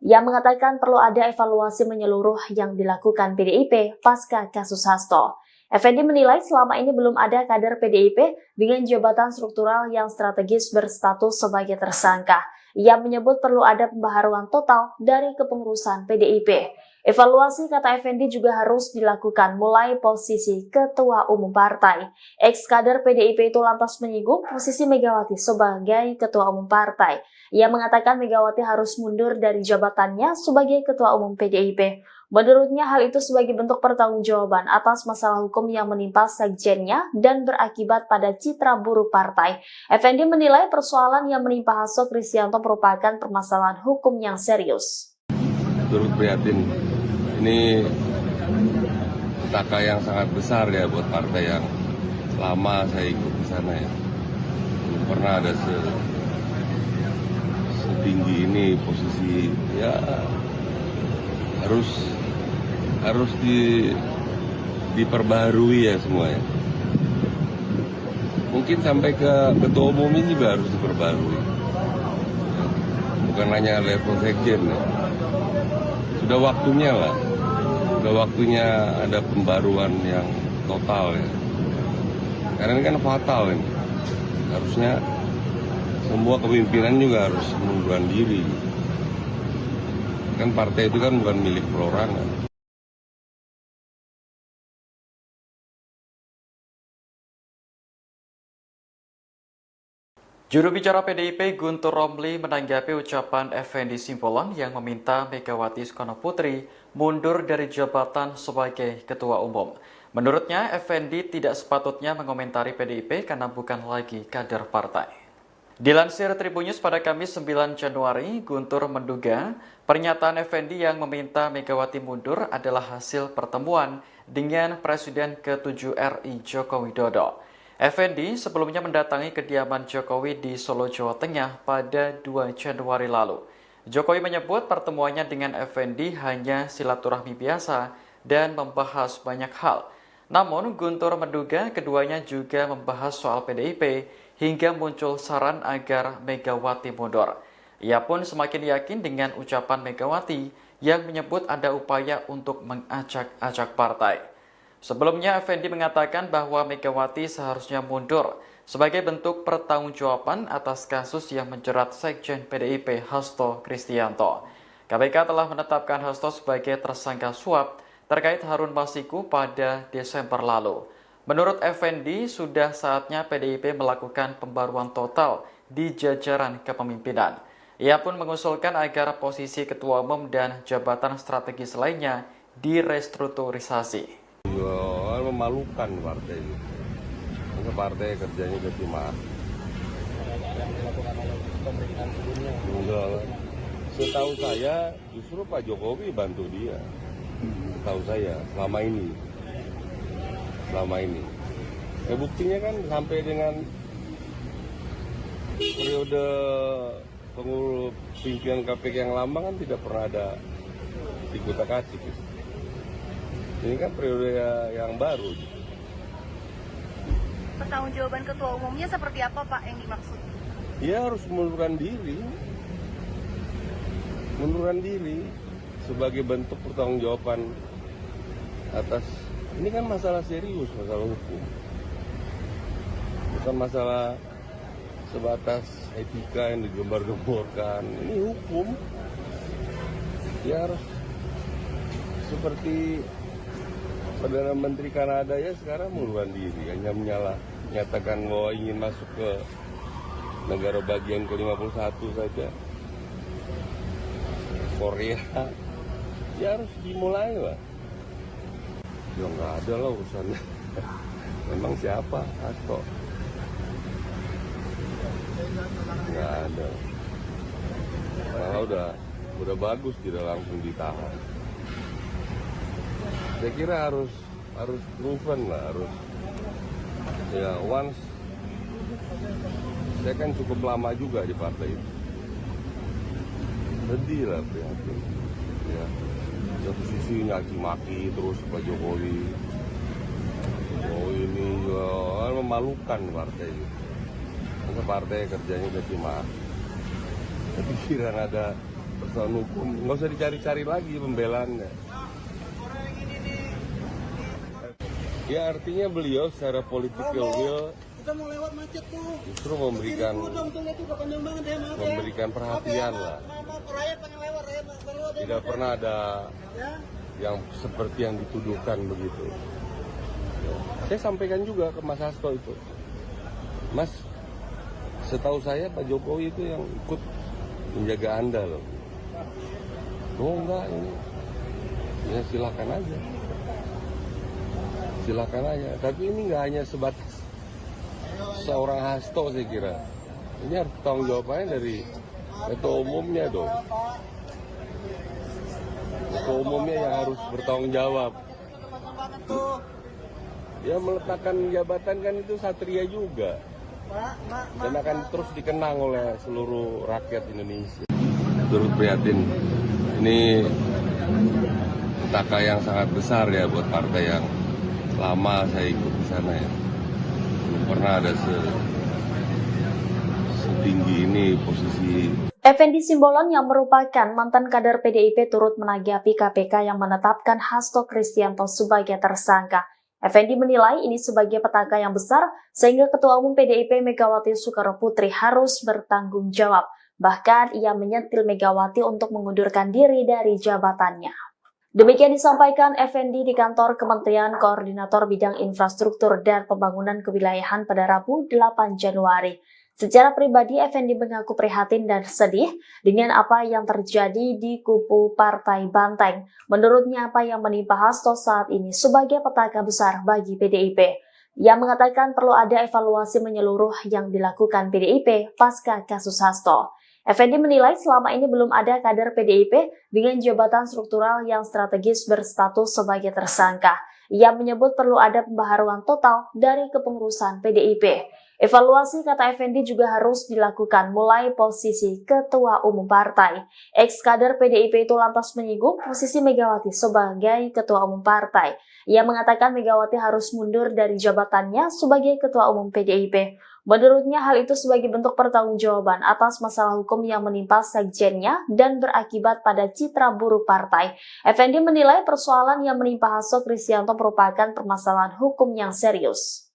Speaker 3: Ia mengatakan perlu ada evaluasi menyeluruh yang dilakukan PDIP pasca kasus Hasto. Effendi menilai selama ini belum ada kader PDIP dengan jabatan struktural yang strategis berstatus sebagai tersangka. Ia menyebut perlu ada pembaharuan total dari kepengurusan PDIP. Evaluasi, kata Effendi, juga harus dilakukan mulai posisi ketua umum partai. Ex-kader PDIP itu lantas menyinggung posisi Megawati sebagai ketua umum partai. Ia mengatakan Megawati harus mundur dari jabatannya sebagai ketua umum PDIP. Menurutnya hal itu sebagai bentuk pertanggungjawaban atas masalah hukum yang menimpa sekjennya dan berakibat pada citra buruk partai. Effendi menilai persoalan yang menimpa Hasto Kristianto merupakan permasalahan hukum yang serius.
Speaker 2: Turut prihatin. Ini petaka yang sangat besar ya buat partai yang lama saya ikut di sana ya. Belum pernah ada setinggi ini posisi ya, harus diperbaharui ya semua ya. Mungkin sampai ke ketua umum ini juga harus diperbaharui. Ya, bukan hanya level sekjen ya. Sudah waktunya lah. Sudah waktunya ada pembaruan yang total ya. Karena ini kan fatal ini. Harusnya semua kepemimpinan juga harus mengundurkan diri. Kan partai itu kan bukan milik perorangan.
Speaker 4: Juru bicara PDIP Guntur Romli menanggapi ucapan Effendi Simbolon yang meminta Megawati Soekarnoputri mundur dari jabatan sebagai ketua umum. Menurutnya, Effendi tidak sepatutnya mengomentari PDIP karena bukan lagi kader partai. Dilansir Tribun News pada Kamis 9 Januari, Guntur menduga pernyataan Effendi yang meminta Megawati mundur adalah hasil pertemuan dengan Presiden ke-7 RI Joko Widodo. Effendi sebelumnya mendatangi kediaman Jokowi di Solo, Jawa Tengah pada 2 Januari lalu. Jokowi menyebut pertemuannya dengan Effendi hanya silaturahmi biasa dan membahas banyak hal. Namun Guntur menduga keduanya juga membahas soal PDIP hingga muncul saran agar Megawati mundur. Ia pun semakin yakin dengan ucapan Megawati yang menyebut ada upaya untuk mengacak-acak partai. Sebelumnya, Effendi mengatakan bahwa Megawati seharusnya mundur sebagai bentuk pertanggungjawaban atas kasus yang menjerat Sekjen PDIP Hasto Kristianto. KPK telah menetapkan Hasto sebagai tersangka suap terkait Harun Masiku pada Desember lalu. Menurut Effendi, sudah saatnya PDIP melakukan pembaruan total di jajaran kepemimpinan. Ia pun mengusulkan agar posisi ketua umum dan jabatan strategis lainnya direstrukturisasi.
Speaker 2: Memalukan partai itu. Karena partai kerjanya cuma enggak. Setahu saya justru Pak Jokowi bantu dia. Setahu saya selama ini. Buktinya kan sampai dengan periode pengurus pimpinan KPK yang lama kan tidak pernah ada dikutak-atik. Ini kan periode yang baru.
Speaker 1: Pertanggungjawaban ketua umumnya seperti apa Pak yang dimaksud?
Speaker 2: Dia harus mengundurkan diri sebagai bentuk pertanggungjawaban atas ini kan masalah serius, masalah hukum, bukan masalah sebatas etika yang digembar-gemborkan. Ini hukum. Dia harus seperti Perdana Menteri Kanada ya sekarang mengundurkan diri, hanya menyatakan bahwa ingin masuk ke negara bagian ke-51 saja. Korea, ya harus dimulai lah. Ya nggak ada lah urusannya. Memang siapa? Hasto. Nggak ada. Malah udah bagus tidak langsung ditahan. Saya kira harus proven lah, harus ya once. Saya kan cukup lama juga di partai itu. Sedih lah prihatin. Ya, satu sisi nyaci maki terus Pak Jokowi. Oh ini ya, memalukan partai itu. Karena partai kerjanya nyaci maki. Pikiran ada persoalan hukum, nggak usah dicari-cari lagi pembelaannya. Ya artinya beliau secara political will justru memberikan perhatian lah. Tidak pernah ada yang seperti yang dituduhkan begitu. Saya sampaikan juga ke Mas Hasto itu, Mas, setahu saya Pak Jokowi itu yang ikut menjaga Anda loh. Oh enggak, ini ya silakan aja. Tapi ini nggak hanya sebatas seorang Hasto, saya kira. Ini harus tanggung jawabannya dari ketua umumnya dong. Ketua umumnya yang harus bertanggung jawab. Ya meletakkan jabatan kan itu satria juga. Dan akan terus dikenang oleh seluruh rakyat Indonesia. Turut prihatin. Ini petaka yang sangat besar ya buat partai yang lama saya ikut di sana ya. Belum pernah ada setinggi ini posisi.
Speaker 3: Effendi Simbolon yang merupakan mantan kader PDIP turut menanggapi KPK yang menetapkan Hasto Kristianto sebagai tersangka. Effendi menilai ini sebagai petaka yang besar sehingga Ketua Umum PDIP Megawati Soekarnoputri harus bertanggung jawab. Bahkan ia menyentil Megawati untuk mengundurkan diri dari jabatannya. Demikian disampaikan Effendi di kantor Kementerian Koordinator Bidang Infrastruktur dan Pembangunan Kewilayahan pada Rabu 8 Januari. Secara pribadi, Effendi mengaku prihatin dan sedih dengan apa yang terjadi di kubu Partai Banteng. Menurutnya, apa yang menimpa Hasto saat ini sebagai petaka besar bagi PDIP. Ia mengatakan perlu ada evaluasi menyeluruh yang dilakukan PDIP pasca kasus Hasto. Effendi menilai selama ini belum ada kader PDIP dengan jabatan struktural yang strategis berstatus sebagai tersangka. Ia menyebut perlu ada pembaharuan total dari kepengurusan PDIP. Evaluasi, kata Effendi, juga harus dilakukan mulai posisi ketua umum partai. Ex-kader PDIP itu lantas menyinggung posisi Megawati sebagai ketua umum partai. Ia mengatakan Megawati harus mundur dari jabatannya sebagai ketua umum PDIP. Menurutnya hal itu sebagai bentuk pertanggungjawaban atas masalah hukum yang menimpa sekjennya dan berakibat pada citra buruk partai. Effendi menilai persoalan yang menimpa Hasto Kristianto merupakan permasalahan hukum yang serius.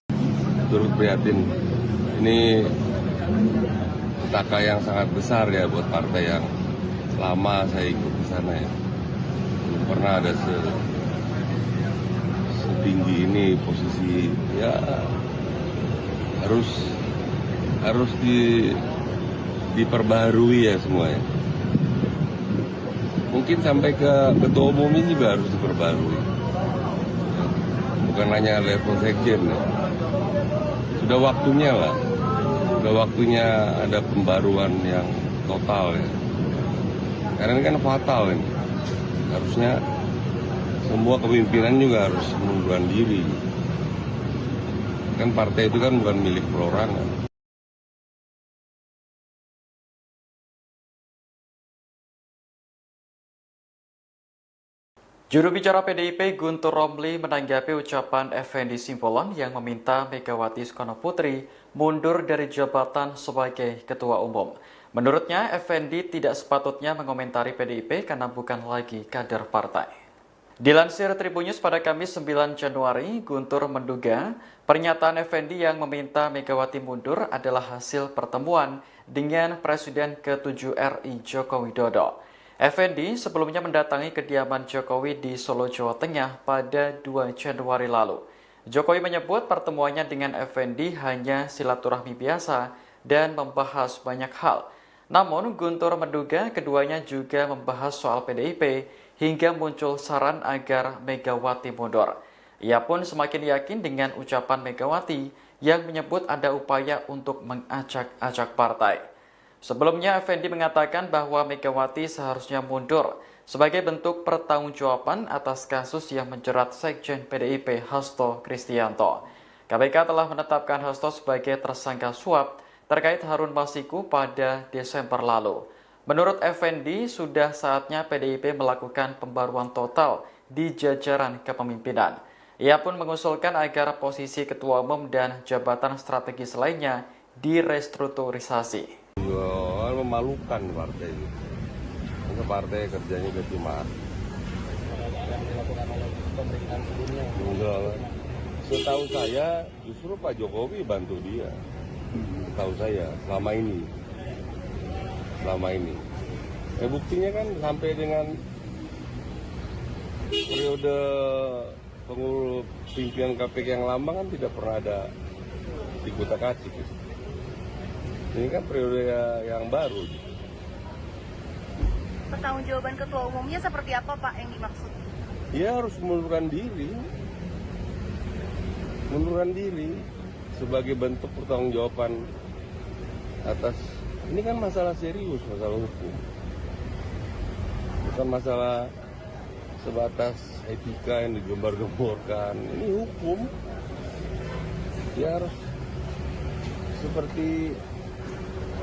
Speaker 2: Turut prihatin. Ini petaka yang sangat besar ya buat partai yang lama saya ikut di sana ya. Belum pernah ada setinggi ini posisi ya, harus diperbaharui ya semuanya. Mungkin sampai ke ketua umum ini juga harus diperbaharui. Bukan hanya level sekjen ya. Sudah waktunya lah. Sudah waktunya ada pembaruan yang total ya. Karena ini kan fatal ini. Harusnya semua kepemimpinan juga harus mengundurkan diri. Kan partai itu kan bukan milik perorangan.
Speaker 4: Juru bicara PDIP Guntur Romli menanggapi ucapan Effendi Simbolon yang meminta Megawati Soekarnoputri mundur dari jabatan sebagai Ketua Umum. Menurutnya, Effendi tidak sepatutnya mengomentari PDIP karena bukan lagi kader partai. Dilansir Tribunnews pada Kamis 9 Januari, Guntur menduga pernyataan Effendi yang meminta Megawati mundur adalah hasil pertemuan dengan Presiden ke-7 RI Joko Widodo. Effendi sebelumnya mendatangi kediaman Jokowi di Solo, Jawa Tengah pada 2 Januari lalu. Jokowi menyebut pertemuannya dengan Effendi hanya silaturahmi biasa dan membahas banyak hal. Namun, Guntur menduga keduanya juga membahas soal PDIP hingga muncul saran agar Megawati mundur. Ia pun semakin yakin dengan ucapan Megawati yang menyebut ada upaya untuk mengacak-acak partai. Sebelumnya, Effendi mengatakan bahwa Megawati seharusnya mundur sebagai bentuk pertanggungjawaban atas kasus yang menjerat Sekjen PDIP Hasto Kristianto. KPK telah menetapkan Hasto sebagai tersangka suap terkait Harun Masiku pada Desember lalu. Menurut Effendi, sudah saatnya PDIP melakukan pembaruan total di jajaran kepemimpinan. Ia pun mengusulkan agar posisi ketua umum dan jabatan strategis lainnya direstrukturisasi.
Speaker 2: Memalukan partai ini. Masa partai kerjanya cuma enggak. Setahu saya justru Pak Jokowi bantu dia. Setahu saya selama ini. Buktinya kan sampai dengan periode pengurus pimpinan KPK yang lama kan tidak pernah ada dikutak-atik. Ini kan periode yang baru.
Speaker 1: Pertanggungjawaban ketua umumnya seperti apa Pak yang dimaksud?
Speaker 2: Dia harus mengundurkan diri sebagai bentuk pertanggungjawaban atas ini kan masalah serius, masalah hukum, bukan masalah sebatas etika yang digembar-gemborkan. Ini hukum. Dia harus seperti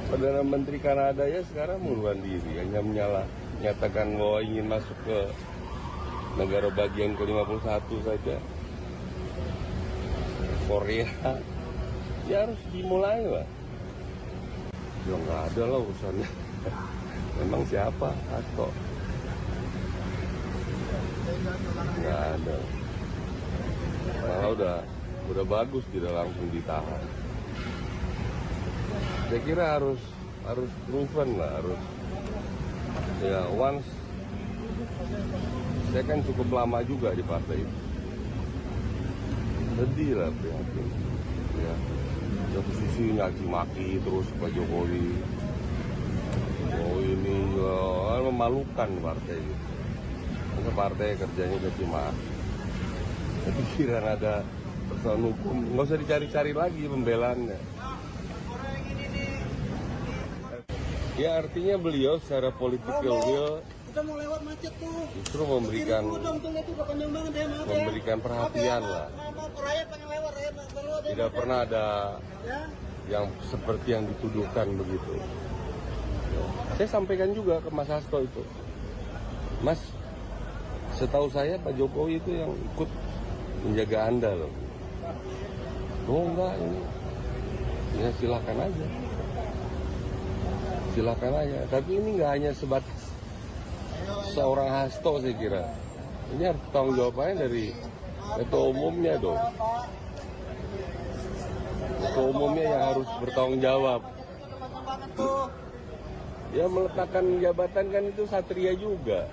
Speaker 2: Perdana Menteri Kanada ya sekarang mengundurkan diri, hanya menyatakan bahwa ingin masuk ke negara bagian ke-51 saja. Korea, ya harus dimulai lah. Ya nggak ada lah urusannya. Memang siapa? Hasto. Nggak ada. Malah udah bagus tidak langsung ditahan. Saya kira harus proven lah, ya once. Saya kan cukup lama juga di partai itu. Sedih lah prihatin. Ya, satu sisi nyaci maki terus Pak Jokowi. Oh ini memalukan partai itu. Masa partai kerjanya cuma pikiran ada persoalan hukum, nggak usah dicari-cari lagi pembelaannya. Ya artinya beliau secara political will justru memberikan perhatian lah. Tidak pernah ada yang seperti yang dituduhkan begitu. Saya sampaikan juga ke Mas Hasto itu, Mas, setahu saya Pak Jokowi itu yang ikut menjaga Anda loh. Oh enggak, ini ya silakan aja. Tapi ini nggak hanya sebatas seorang Hasto, saya kira. Ini harus tanggung jawabannya dari ketua umumnya dong. Ketua umumnya yang harus bertanggung jawab. Ya meletakkan jabatan kan itu satria juga.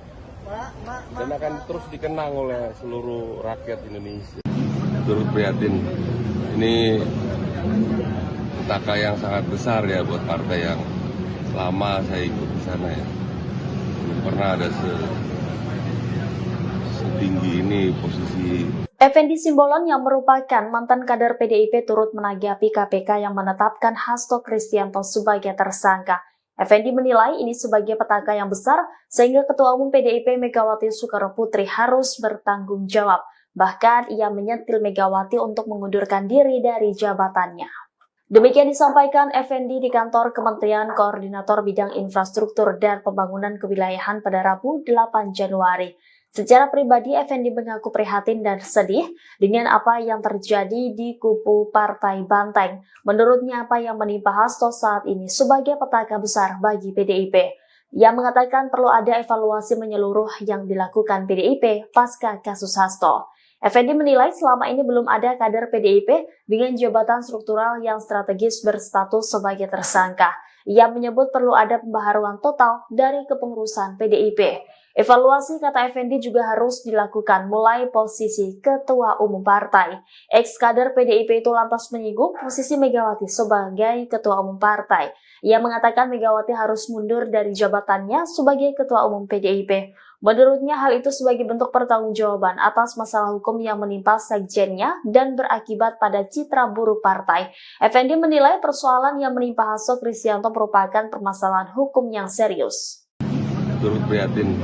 Speaker 2: Dan akan terus dikenang oleh seluruh rakyat Indonesia. Turut prihatin. Ini petaka yang sangat besar ya buat partai yang lama saya ikut di sana ya. Belum pernah ada setinggi ini posisi.
Speaker 3: Effendi Simbolon yang merupakan mantan kader PDIP turut menanggapi KPK yang menetapkan Hasto Kristianto sebagai tersangka. Effendi menilai ini sebagai petaka yang besar sehingga Ketua Umum PDIP Megawati Soekarnoputri harus bertanggung jawab. Bahkan ia menyentil Megawati untuk mengundurkan diri dari jabatannya. Demikian disampaikan Effendi di kantor Kementerian Koordinator Bidang Infrastruktur dan Pembangunan Kewilayahan pada Rabu 8 Januari. Secara pribadi, Effendi mengaku prihatin dan sedih dengan apa yang terjadi di kubu Partai Banteng. Menurutnya, apa yang menimpa Hasto saat ini sebagai petaka besar bagi PDIP. Ia mengatakan perlu ada evaluasi menyeluruh yang dilakukan PDIP pasca kasus Hasto. Effendi menilai selama ini belum ada kader PDIP dengan jabatan struktural yang strategis berstatus sebagai tersangka. Ia menyebut perlu ada pembaharuan total dari kepengurusan PDIP. Evaluasi, kata Effendi, juga harus dilakukan mulai posisi ketua umum partai. Ex-kader PDIP itu lantas menyinggung posisi Megawati sebagai ketua umum partai. Ia mengatakan Megawati harus mundur dari jabatannya sebagai ketua umum PDIP. Menurutnya hal itu sebagai bentuk pertanggungjawaban atas masalah hukum yang menimpa sekjennya dan berakibat pada citra buruk partai. Effendi menilai persoalan yang menimpa Hasto Kristianto merupakan permasalahan hukum yang serius.
Speaker 2: Turut prihatin,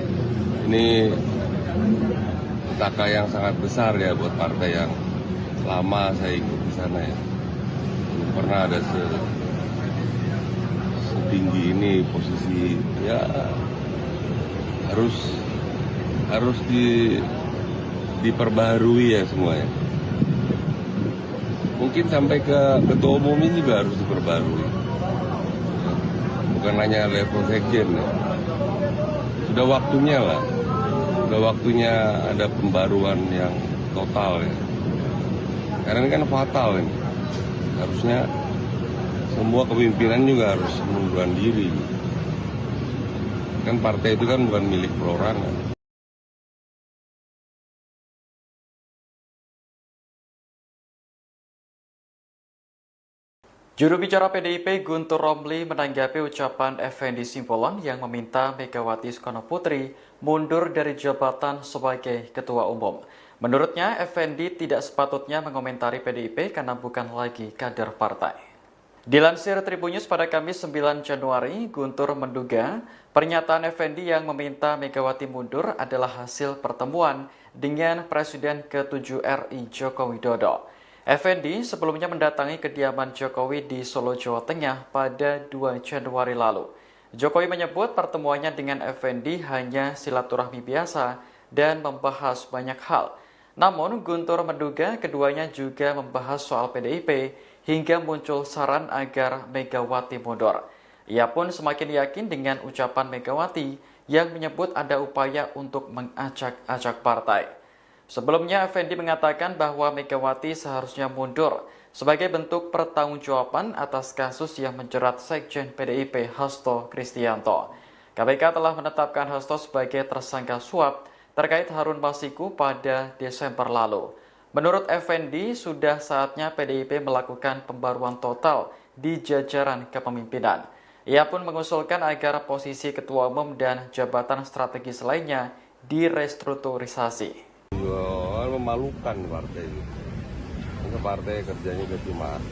Speaker 2: ini petaka yang sangat besar ya buat partai yang lama saya ikut di sana ya. Belum pernah ada setinggi ini posisi ya, harus diperbaharui ya semuanya. Mungkin sampai ke ketua umum ini juga harus diperbaharui. Bukan hanya level sekjen ya. Sudah waktunya lah. Sudah waktunya ada pembaruan yang total ya. Karena ini kan fatal ini. Harusnya semua kepemimpinan juga harus mengundurkan diri. Kan partai itu kan bukan milik perorangan.
Speaker 4: Juru bicara PDIP Guntur Romli menanggapi ucapan Effendi Simbolon yang meminta Megawati Soekarno Putri mundur dari jabatan sebagai ketua umum. Menurutnya, Effendi tidak sepatutnya mengomentari PDIP karena bukan lagi kader partai. Dilansir Tribunnews pada Kamis 9 Januari, Guntur menduga pernyataan Effendi yang meminta Megawati mundur adalah hasil pertemuan dengan Presiden ke-7 RI Joko Widodo. Effendi sebelumnya mendatangi kediaman Jokowi di Solo, Jawa Tengah pada 2 Januari lalu. Jokowi menyebut pertemuannya dengan Effendi hanya silaturahmi biasa dan membahas banyak hal. Namun Guntur menduga keduanya juga membahas soal PDIP hingga muncul saran agar Megawati mundur. Ia pun semakin yakin dengan ucapan Megawati yang menyebut ada upaya untuk mengacak-acak partai. Sebelumnya, Effendi mengatakan bahwa Megawati seharusnya mundur sebagai bentuk pertanggungjawaban atas kasus yang menjerat Sekjen PDIP Hasto Kristianto. KPK telah menetapkan Hasto sebagai tersangka suap terkait Harun Masiku pada Desember lalu. Menurut Effendi, sudah saatnya PDIP melakukan pembaruan total di jajaran kepemimpinan. Ia pun mengusulkan agar posisi ketua umum dan jabatan strategis lainnya direstrukturisasi.
Speaker 2: Memalukan partai itu. Ini partai kerjanya udah cuma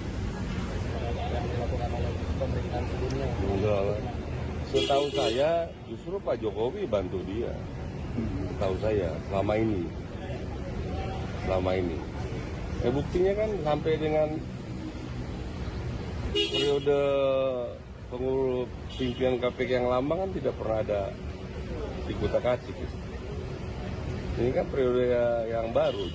Speaker 2: enggak. Setahu saya justru Pak Jokowi bantu dia. Setahu saya selama ini. Buktinya kan sampai dengan periode pengurus pimpinan KPK yang lama kan tidak pernah ada dikutak-atik. Ini kan periode yang baru.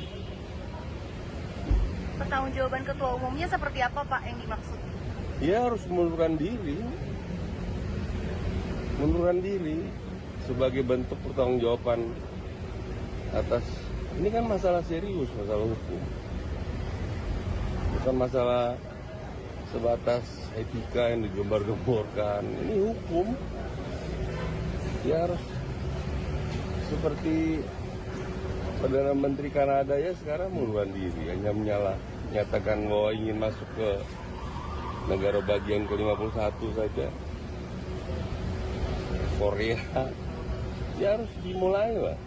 Speaker 1: Pertanggungjawaban ketua umumnya seperti apa Pak yang dimaksud?
Speaker 2: Dia harus mengundurkan diri sebagai bentuk pertanggungjawaban atas, ini kan masalah serius, masalah hukum, bukan masalah sebatas etika yang digembar-gemborkan. Ini hukum. Dia harus seperti Perdana Menteri Kanada ya sekarang mengundurkan diri, hanya menyatakan bahwa ingin masuk ke negara bagian ke-51 saja. Korea, ya harus dimulai lah.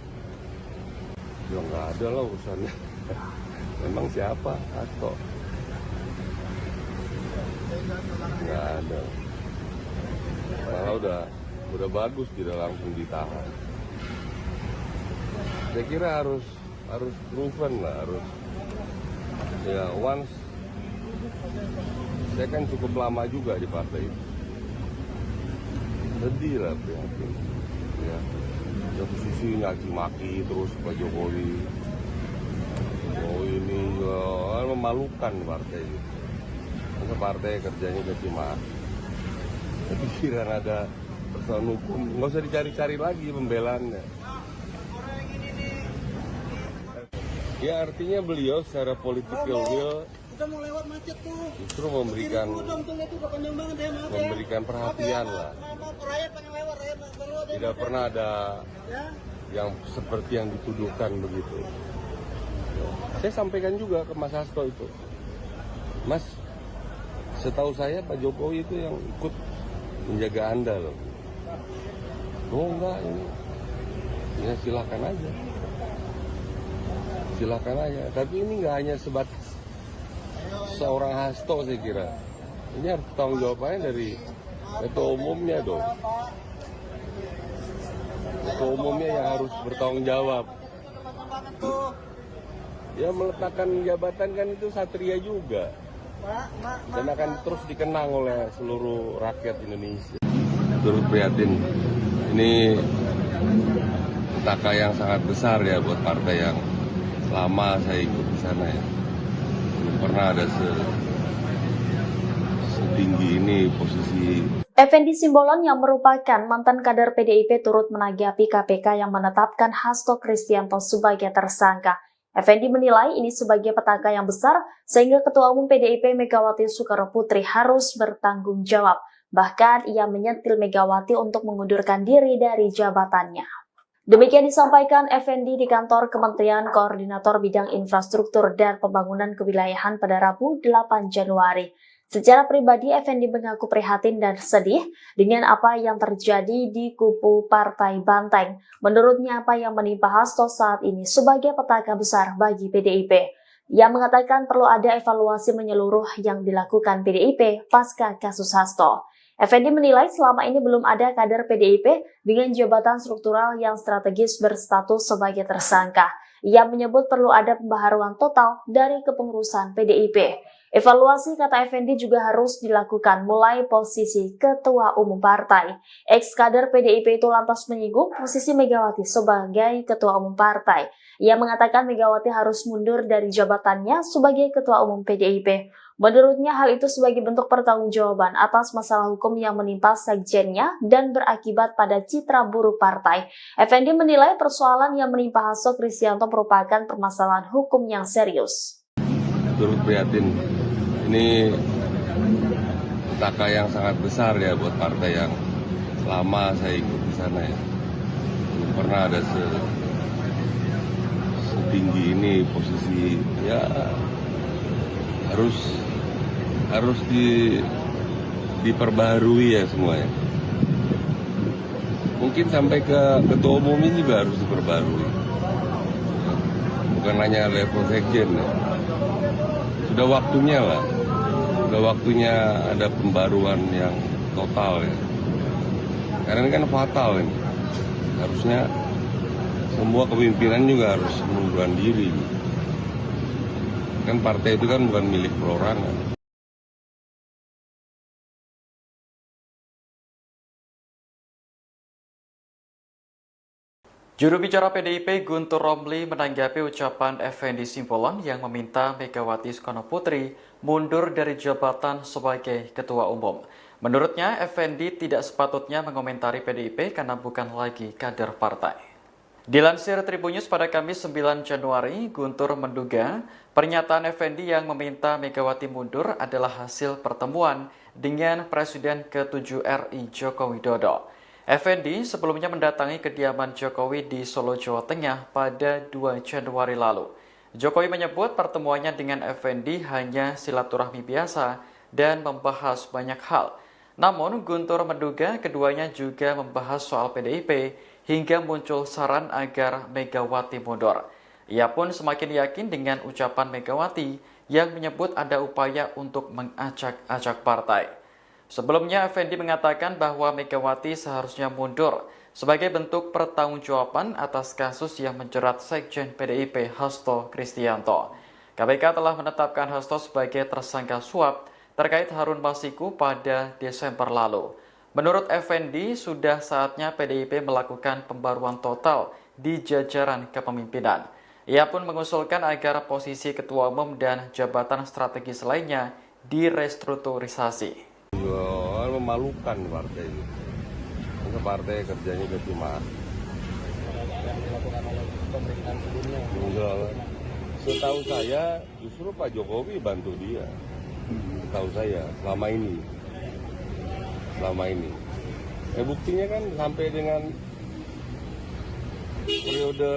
Speaker 2: Ya nggak ada lah urusannya. Memang siapa? Hasto. Nggak ada. Malah udah bagus, tidak langsung ditahan. Saya kira harus proven lah, ya once. Saya kan cukup lama juga di partai itu. Sedih lah prihatin. Ya, satu sisi oposisi nyaci maki terus Pak Jokowi. Oh ini memalukan partai itu. Karena partai kerjanya caci maki. Pikiran ada persoalan hukum, nggak usah dicari-cari lagi pembelaannya. Ya artinya beliau secara political will justru memberikan perhatian lah. Tidak pernah ada yang seperti yang dituduhkan begitu. Saya sampaikan juga ke Mas Hasto itu, Mas, setahu saya Pak Jokowi itu yang ikut menjaga Anda loh. Oh enggak ini, ya silakan aja. Silakan aja, tapi ini nggak hanya sebatas seorang Hasto saya kira. Ini harus tanggung jawabannya dari ketua umumnya dong. Ketua umumnya yang harus bertanggung jawab. Ya meletakkan jabatan kan itu satria juga. Dan akan terus dikenang oleh seluruh rakyat Indonesia. Turut prihatin. Ini petaka yang sangat besar ya buat partai yang lama saya ikut di sana ya. Belum pernah ada setinggi ini posisi.
Speaker 3: Effendi Simbolon yang merupakan mantan kader PDIP turut menanggapi KPK yang menetapkan Hasto Kristianto sebagai tersangka. Effendi menilai ini sebagai petaka yang besar sehingga Ketua Umum PDIP Megawati Soekarnoputri harus bertanggung jawab. Bahkan ia menyentil Megawati untuk mengundurkan diri dari jabatannya. Demikian disampaikan Effendi di kantor Kementerian Koordinator Bidang Infrastruktur dan Pembangunan Kewilayahan pada Rabu 8 Januari. Secara pribadi, Effendi mengaku prihatin dan sedih dengan apa yang terjadi di kubu Partai Banteng. Menurutnya, apa yang menimpa Hasto saat ini sebagai petaka besar bagi PDIP. Ia mengatakan perlu ada evaluasi menyeluruh yang dilakukan PDIP pasca kasus Hasto. Effendi menilai selama ini belum ada kader PDIP dengan jabatan struktural yang strategis berstatus sebagai tersangka. Ia menyebut perlu ada pembaharuan total dari kepengurusan PDIP. Evaluasi, kata Effendi, juga harus dilakukan mulai posisi ketua umum partai. Ex-kader PDIP itu lantas menyinggung posisi Megawati sebagai ketua umum partai. Ia mengatakan Megawati harus mundur dari jabatannya sebagai ketua umum PDIP. Menurutnya hal itu sebagai bentuk pertanggungjawaban atas masalah hukum yang menimpa sekjennya dan berakibat pada citra buruk partai. Effendi menilai persoalan yang menimpa Hasto Kristianto merupakan permasalahan hukum yang serius.
Speaker 2: Turut prihatin. Ini petaka yang sangat besar ya buat partai yang lama saya ikut di sana ya. Belum pernah ada setinggi ini posisi ya, harus diperbaharui ya semuanya. Mungkin sampai ke ketua umum ini juga harus diperbarui. Bukan hanya level sekjen ya. Sudah waktunya lah. Sudah waktunya ada pembaruan yang total ya. Karena ini kan fatal ini. Harusnya semua kepemimpinan juga harus mengundurkan diri. Kan partai itu kan bukan milik perorangan.
Speaker 4: Juru bicara PDIP Guntur Romli menanggapi ucapan Effendi Simbolon yang meminta Megawati Soekarnoputri mundur dari jabatan sebagai ketua umum. Menurutnya, Effendi tidak sepatutnya mengomentari PDIP karena bukan lagi kader partai. Dilansir Tribunnews pada Kamis 9 Januari, Guntur menduga pernyataan Effendi yang meminta Megawati mundur adalah hasil pertemuan dengan Presiden ke-7 RI Joko Widodo. Effendi sebelumnya mendatangi kediaman Jokowi di Solo, Jawa Tengah pada 2 Januari lalu. Jokowi menyebut pertemuannya dengan Effendi hanya silaturahmi biasa dan membahas banyak hal. Namun Guntur menduga keduanya juga membahas soal PDIP hingga muncul saran agar Megawati mundur. Ia pun semakin yakin dengan ucapan Megawati yang menyebut ada upaya untuk mengacak-acak partai. Sebelumnya, Effendi mengatakan bahwa Megawati seharusnya mundur sebagai bentuk pertanggungjawaban atas kasus yang menjerat Sekjen PDIP Hasto Kristianto. KPK telah menetapkan Hasto sebagai tersangka suap terkait Harun Masiku pada Desember lalu. Menurut Effendi, sudah saatnya PDIP melakukan pembaruan total di jajaran kepemimpinan. Ia pun mengusulkan agar posisi ketua umum dan jabatan strategis lainnya direstrukturisasi.
Speaker 2: Memalukan partai ini. Partai kerjanya cuma enggak. Setahu saya justru Pak Jokowi bantu dia. Setahu saya selama ini. Buktinya kan sampai dengan periode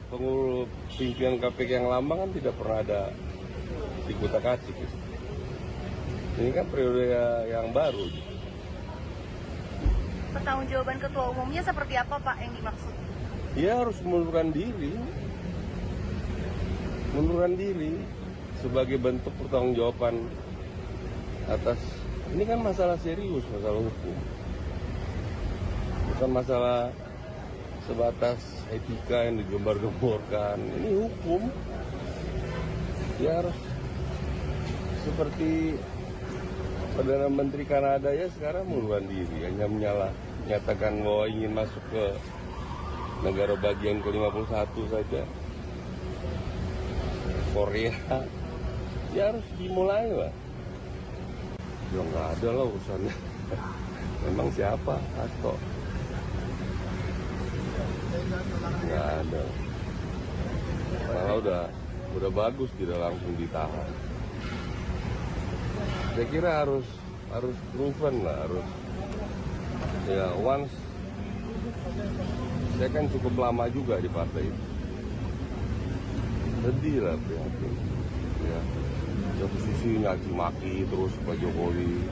Speaker 2: pengurus pimpinan KPK yang lama kan tidak pernah ada dikutak-atik. Ini kan periode yang baru.
Speaker 1: Pertanggungjawaban ketua umumnya seperti apa Pak yang dimaksud?
Speaker 2: Dia harus mengundurkan diri sebagai bentuk pertanggungjawaban atas ini kan masalah serius, masalah hukum, bukan masalah sebatas etika yang digembar-gemborkan. Ini hukum. Dia harus seperti Perdana Menteri Kanada ya sekarang mengundurkan diri, hanya menyatakan bahwa ingin masuk ke negara bagian ke-51 saja. Korea, ya harus dimulai lah. Ya nggak ada lah urusannya. Memang siapa? Hasto. Nggak ada. Malah udah bagus tidak langsung ditahan. Saya kira harus proven lah, harus ya once. Saya kan cukup lama juga di partai itu. Sedih lah prihatin. Ya, satu sisi nyaci maki terus Pak Jokowi.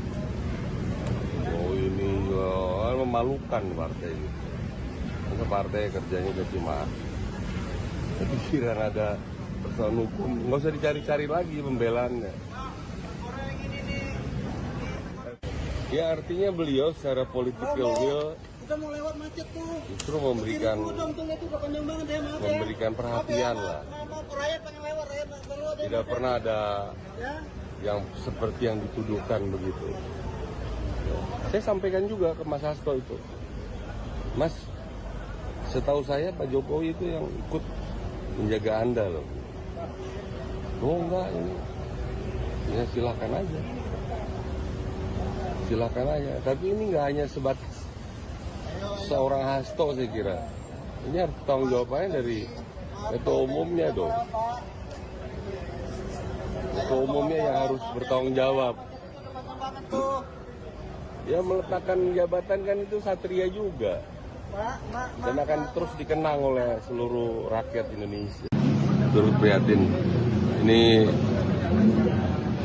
Speaker 2: Oh ini memalukan partai ini. Karena partai kerjanya cuma pikiran ada persoalan hukum, nggak usah dicari-cari lagi pembelaannya. Ya artinya beliau secara political will justru memberikan perhatian lah. Tidak pernah ada yang seperti yang dituduhkan begitu. Saya sampaikan juga ke Mas Hasto itu, Mas, setahu saya Pak Jokowi itu yang ikut menjaga Anda loh. Oh enggak, ini ya silakan aja. Tapi ini nggak hanya sebatas seorang Hasto, saya kira. Ini harus tanggung jawabannya dari ketua umumnya dong. Ketua umumnya yang harus bertanggung jawab. Ya meletakkan jabatan kan itu satria juga. Dan akan terus dikenang oleh seluruh rakyat Indonesia. Turut prihatin. Ini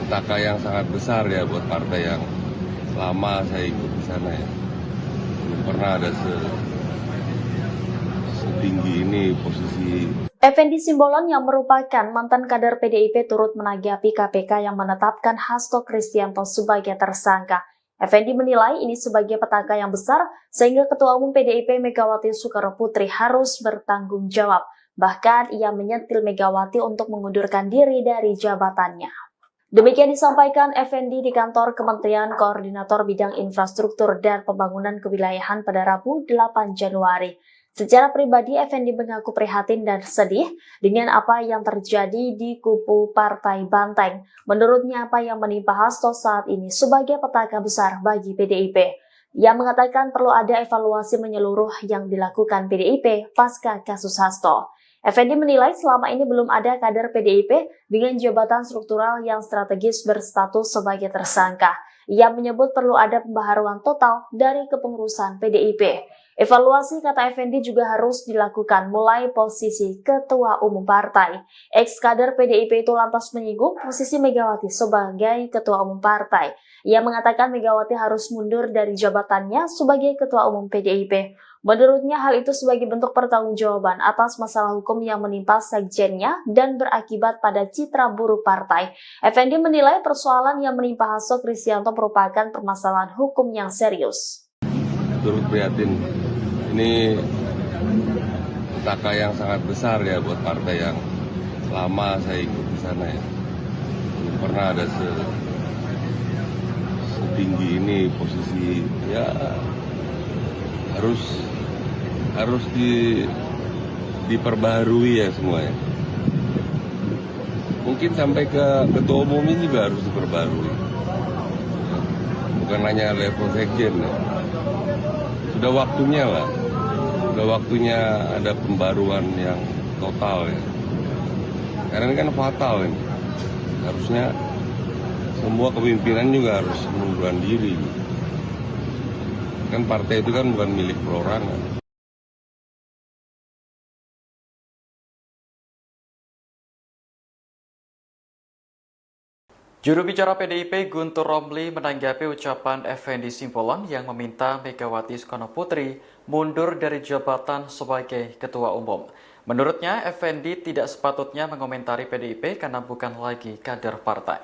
Speaker 2: petaka yang sangat besar ya buat partai yang lama saya ikut di sana ya. Belum pernah ada setinggi ini posisi.
Speaker 3: Effendi Simbolon yang merupakan mantan kader PDIP turut menanggapi KPK yang menetapkan Hasto Kristianto sebagai tersangka. Effendi menilai ini sebagai petaka yang besar sehingga Ketua Umum PDIP Megawati Soekarnoputri harus bertanggung jawab. Bahkan ia menyentil Megawati untuk mengundurkan diri dari jabatannya. Demikian disampaikan Effendi di kantor Kementerian Koordinator Bidang Infrastruktur dan Pembangunan Kewilayahan pada Rabu 8 Januari. Secara pribadi, Effendi mengaku prihatin dan sedih dengan apa yang terjadi di kubu Partai Banteng. Menurutnya, apa yang menimpa Hasto saat ini sebagai petaka besar bagi PDIP. Ia mengatakan perlu ada evaluasi menyeluruh yang dilakukan PDIP pasca kasus Hasto. Effendi menilai selama ini belum ada kader PDIP dengan jabatan struktural yang strategis berstatus sebagai tersangka. Ia menyebut perlu ada pembaharuan total dari kepengurusan PDIP. Evaluasi, kata Effendi, juga harus dilakukan mulai posisi ketua umum partai. Ex-kader PDIP itu lantas menyinggung posisi Megawati sebagai ketua umum partai. Ia mengatakan Megawati harus mundur dari jabatannya sebagai ketua umum PDIP. Menurutnya hal itu sebagai bentuk pertanggungjawaban atas masalah hukum yang menimpa sekjennya dan berakibat pada citra buruk partai. Effendi menilai persoalan yang menimpa Hasto Kristianto merupakan permasalahan hukum yang serius.
Speaker 2: Turut prihatin. Ini petaka yang sangat besar ya buat partai yang lama saya ikut di sana ya. Belum pernah ada setinggi ini posisi ya harus diperbaharui ya semuanya. Mungkin sampai ke ketua umum ini juga harus diperbarui. Bukan hanya level sekjen ya. Sudah waktunya lah. Sudah waktunya ada pembaruan yang total ya. Karena ini kan fatal ini. Harusnya semua kepemimpinan juga harus mengundurkan diri. Kan partai itu kan bukan milik perorangan.
Speaker 4: Juru bicara PDIP Guntur Romli menanggapi ucapan Effendi Simbolon yang meminta Megawati Soekarno Putri mundur dari jabatan sebagai Ketua Umum. Menurutnya, Effendi tidak sepatutnya mengomentari PDIP karena bukan lagi kader partai.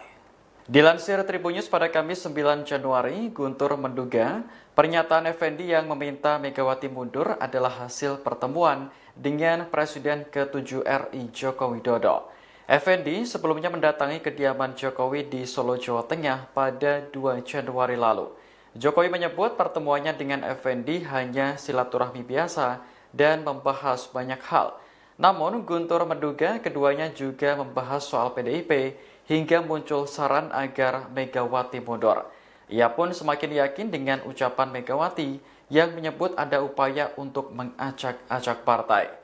Speaker 4: Dilansir Tribun News pada Kamis 9 Januari, Guntur menduga pernyataan Effendi yang meminta Megawati mundur adalah hasil pertemuan dengan Presiden ke-7 RI Joko Widodo. Effendi sebelumnya mendatangi kediaman Jokowi di Solo, Jawa Tengah pada 2 Januari lalu. Jokowi menyebut pertemuannya dengan Effendi hanya silaturahmi biasa dan membahas banyak hal. Namun Guntur menduga keduanya juga membahas soal PDIP hingga muncul saran agar Megawati mundur. Ia pun semakin yakin dengan ucapan Megawati yang menyebut ada upaya untuk mengacak-acak partai.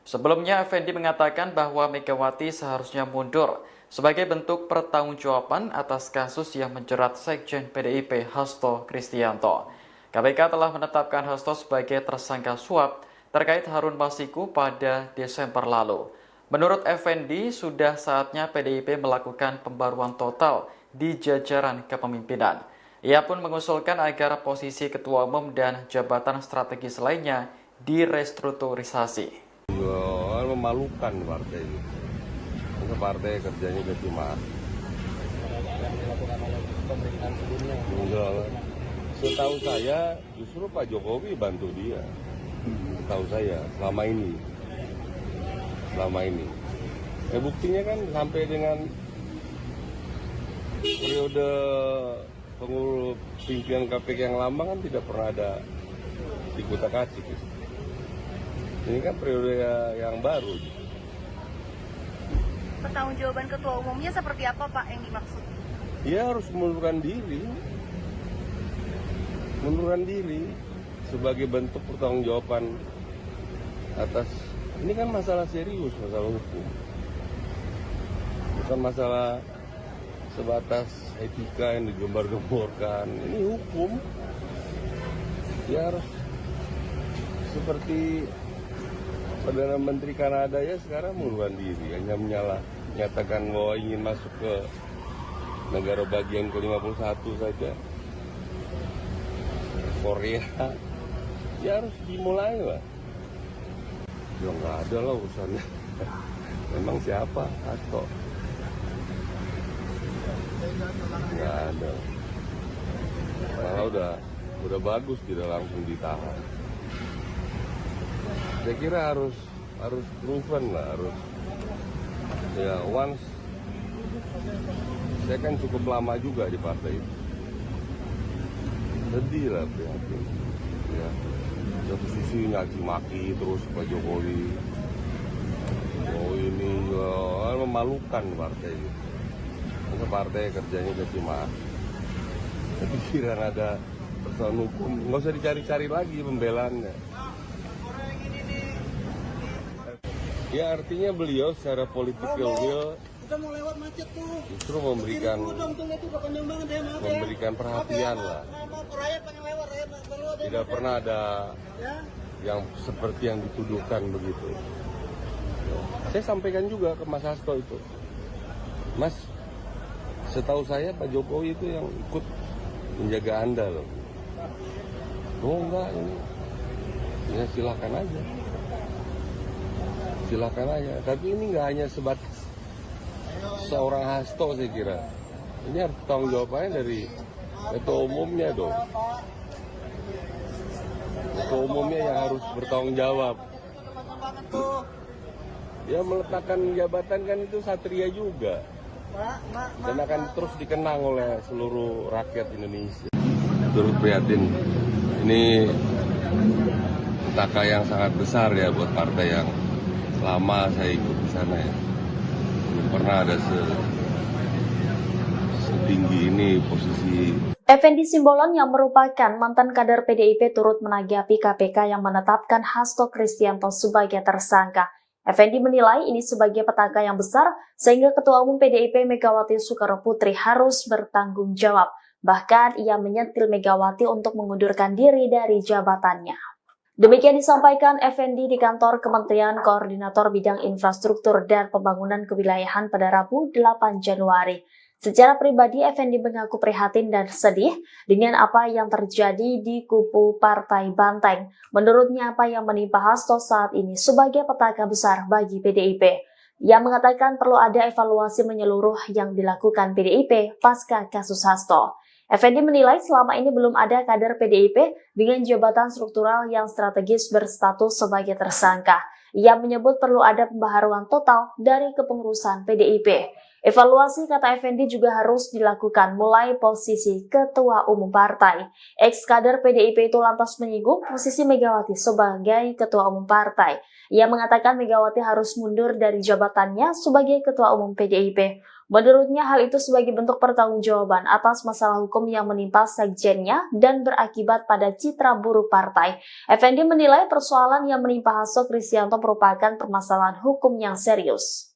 Speaker 4: Sebelumnya, Effendi mengatakan bahwa Megawati seharusnya mundur sebagai bentuk pertanggungjawaban atas kasus yang menjerat Sekjen PDIP Hasto Kristianto. KPK telah menetapkan Hasto sebagai tersangka suap terkait Harun Masiku pada Desember lalu. Menurut Effendi, sudah saatnya PDIP melakukan pembaruan total di jajaran kepemimpinan. Ia pun mengusulkan agar posisi Ketua Umum dan jabatan strategis lainnya direstrukturisasi.
Speaker 2: Memalukan partai ini. Karena partai kerjanya gaji mahal. Enggak. Setahu saya justru Pak Jokowi bantu dia. Setahu saya selama ini. Buktinya kan sampai dengan periode pengurus pimpinan KPK yang lama kan tidak pernah ada dikutak-atik. Ini kan periode yang baru.
Speaker 1: Pertanggungjawaban ketua umumnya seperti apa Pak yang dimaksud?
Speaker 2: Dia harus mengundurkan diri sebagai bentuk pertanggungjawaban atas ini kan masalah serius, masalah hukum, bukan masalah sebatas etika yang digembar-gemborkan. Ini hukum. Dia harus seperti Perdana Menteri Kanada ya sekarang mengundurkan diri, hanya menyatakan bahwa ingin masuk ke negara bagian ke-51 saja. Korea, ya harus dimulai lah. Ya nggak ada lah urusannya. Memang siapa? Hasto. Nggak ada. Malah udah bagus tidak langsung ditahan. Saya kira harus proven lah, ya once. Saya kan cukup lama juga di partai itu. Sedih lah prihatin. Ya, satu sisi nyaci maki terus Pak Jokowi. Oh ini memalukan partai itu. Karena partai kerjanya gaji mahal. Tapi pikiran ada persoalan hukum, nggak usah dicari-cari lagi pembelaannya. Ya artinya beliau secara political will justru memberikan perhatian lah. Tidak pernah ada yang seperti yang dituduhkan begitu. Saya sampaikan juga ke Mas Hasto itu, Mas, setahu saya Pak Jokowi itu yang ikut menjaga Anda loh. Oh enggak, ini ya silakan aja. Tapi ini nggak hanya sebatas seorang Hasto saya kira. Ini harus tanggung jawabannya dari ketua umumnya dong. Ketua umumnya yang harus bertanggung jawab. Ya meletakkan jabatan kan itu satria juga. Dan akan terus dikenang oleh seluruh rakyat Indonesia. Turut prihatin. Ini petaka yang sangat besar ya buat partai yang selama saya ikut di sana ya. Belum pernah ada setinggi ini posisi.
Speaker 3: Effendi Simbolon yang merupakan mantan kader PDIP turut menanggapi KPK yang menetapkan Hasto Kristianto sebagai tersangka. Effendi menilai ini sebagai petaka yang besar sehingga Ketua Umum PDIP Megawati Soekarnoputri harus bertanggung jawab. Bahkan ia menyentil Megawati untuk mengundurkan diri dari jabatannya. Demikian disampaikan Effendi di kantor Kementerian Koordinator Bidang Infrastruktur dan Pembangunan Kewilayahan pada Rabu 8 Januari. Secara pribadi, Effendi mengaku prihatin dan sedih dengan apa yang terjadi di kubu Partai Banteng. Menurutnya, apa yang menimpa Hasto saat ini sebagai petaka besar bagi PDIP. Ia mengatakan perlu ada evaluasi menyeluruh yang dilakukan PDIP pasca kasus Hasto. Effendi menilai selama ini belum ada kader PDIP dengan jabatan struktural yang strategis berstatus sebagai tersangka. Ia menyebut perlu ada pembaharuan total dari kepengurusan PDIP. Evaluasi, kata Effendi, juga harus dilakukan mulai posisi Ketua Umum Partai. Ex-kader PDIP itu lantas menyinggung posisi Megawati sebagai Ketua Umum Partai. Ia mengatakan Megawati harus mundur dari jabatannya sebagai Ketua Umum PDIP. Menurutnya hal itu sebagai bentuk pertanggungjawaban atas masalah hukum yang menimpa sekjennya dan berakibat pada citra buruk partai. Effendi menilai persoalan yang menimpa Hasto Kristianto merupakan permasalahan hukum yang serius.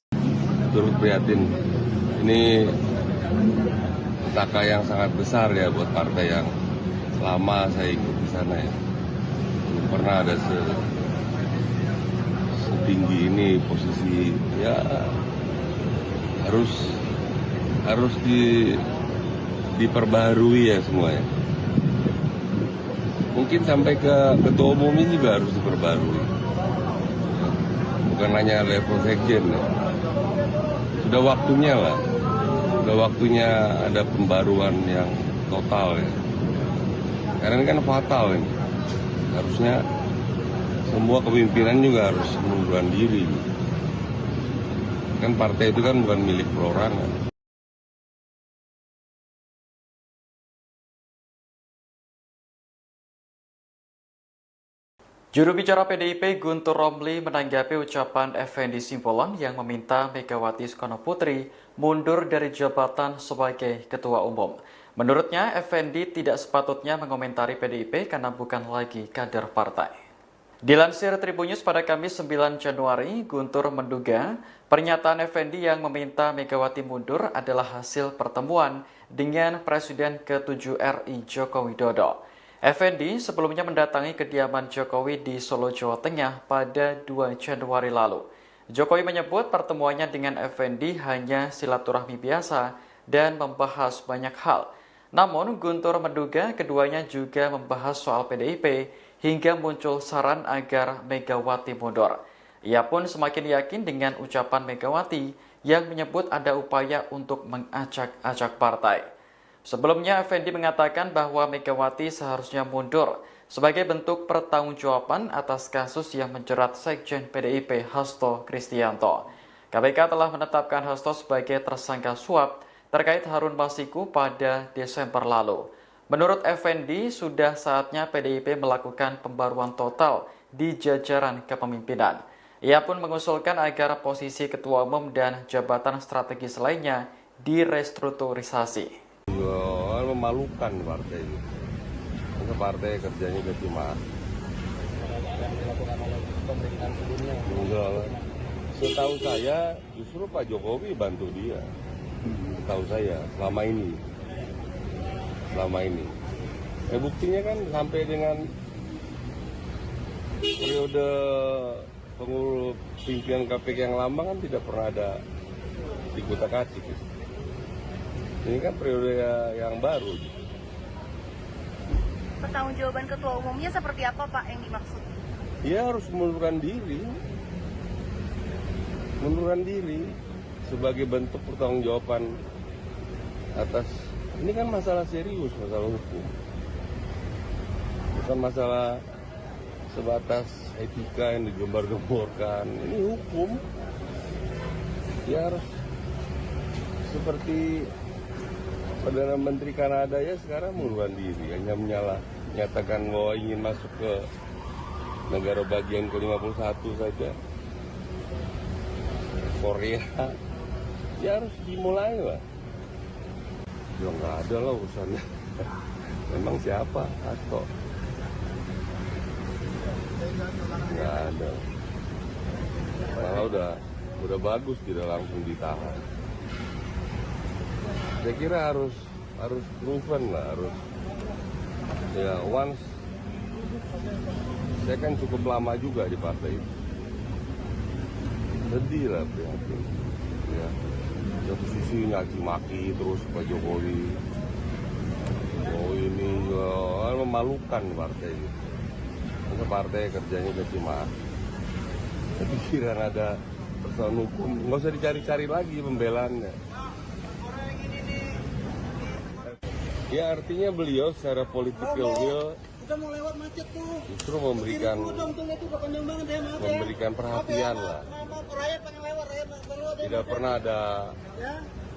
Speaker 2: Turut prihatin, ini petaka yang sangat besar ya buat partai yang selama saya ikut di sana ya. Belum pernah ada setinggi ini posisi ya. Harus diperbaharui ya semuanya. Mungkin sampai ke ketua umum ini juga harus diperbarui. Bukan hanya level sekjen ya. Sudah waktunya lah. Sudah waktunya ada pembaruan yang total ya. Karena ini kan fatal ini. Harusnya semua kepemimpinan juga harus mengundurkan diri. Kan partai itu kan bukan milik perorangan.
Speaker 4: Juru bicara PDIP Guntur Romli menanggapi ucapan Effendi Simbolon yang meminta Megawati Soekarnoputri mundur dari jabatan sebagai Ketua Umum. Menurutnya, Effendi tidak sepatutnya mengomentari PDIP karena bukan lagi kader partai. Dilansir Tribunnews pada Kamis 9 Januari, Guntur menduga pernyataan Effendi yang meminta Megawati mundur adalah hasil pertemuan dengan Presiden ke-7 RI Joko Widodo. Effendi sebelumnya mendatangi kediaman Jokowi di Solo, Jawa Tengah pada 2 Januari lalu. Jokowi menyebut pertemuannya dengan Effendi hanya silaturahmi biasa dan membahas banyak hal. Namun Guntur menduga keduanya juga membahas soal PDIP hingga muncul saran agar Megawati mundur. Ia pun semakin yakin dengan ucapan Megawati yang menyebut ada upaya untuk mengacak-acak partai. Sebelumnya, Effendi mengatakan bahwa Megawati seharusnya mundur sebagai bentuk pertanggungjawaban atas kasus yang menjerat Sekjen PDIP Hasto Kristianto. KPK telah menetapkan Hasto sebagai tersangka suap terkait Harun Masiku pada Desember lalu. Menurut Effendi, sudah saatnya PDIP melakukan pembaruan total di jajaran kepemimpinan. Ia pun mengusulkan agar posisi Ketua Umum dan jabatan strategis lainnya direstrukturisasi.
Speaker 2: Memalukan partai itu. Maka partai kerjanya cuma enggak. Setahu saya justru Pak Jokowi bantu dia. Setahu saya selama ini. Buktinya kan sampai dengan periode pengurus pimpinan KPK yang lama kan tidak pernah ada dikutak-atik. Ini kan periode yang baru.
Speaker 1: Pertanggungjawaban ketua umumnya seperti apa Pak yang dimaksud?
Speaker 2: Dia harus mengundurkan diri sebagai bentuk pertanggungjawaban atas ini kan masalah serius, masalah hukum, bukan masalah sebatas etika yang digembar-gemborkan. Ini hukum. Dia harus seperti Perdana Menteri Kanada ya sekarang mengundurkan diri, hanya menyatakan bahwa ingin masuk ke negara bagian ke-51 saja. Korea, ya harus dimulai lah. Ya nggak ada lah urusannya. Memang siapa Hasto? Nggak ada. Malah udah bagus, tidak langsung ditahan. Saya kira harus proven lah, harus ya once. Saya kan cukup lama juga di partai itu. Sedih lah, prihatin. Ya, satu sisi ngaji maki terus Pak Jokowi. Oh ini memalukan partai itu. Karena partai kerjanya caci maki. Pikiran ada persoalan hukum, nggak usah dicari-cari lagi pembelaannya. Ya artinya beliau secara political will justru memberikan perhatian lah. Tidak pernah ada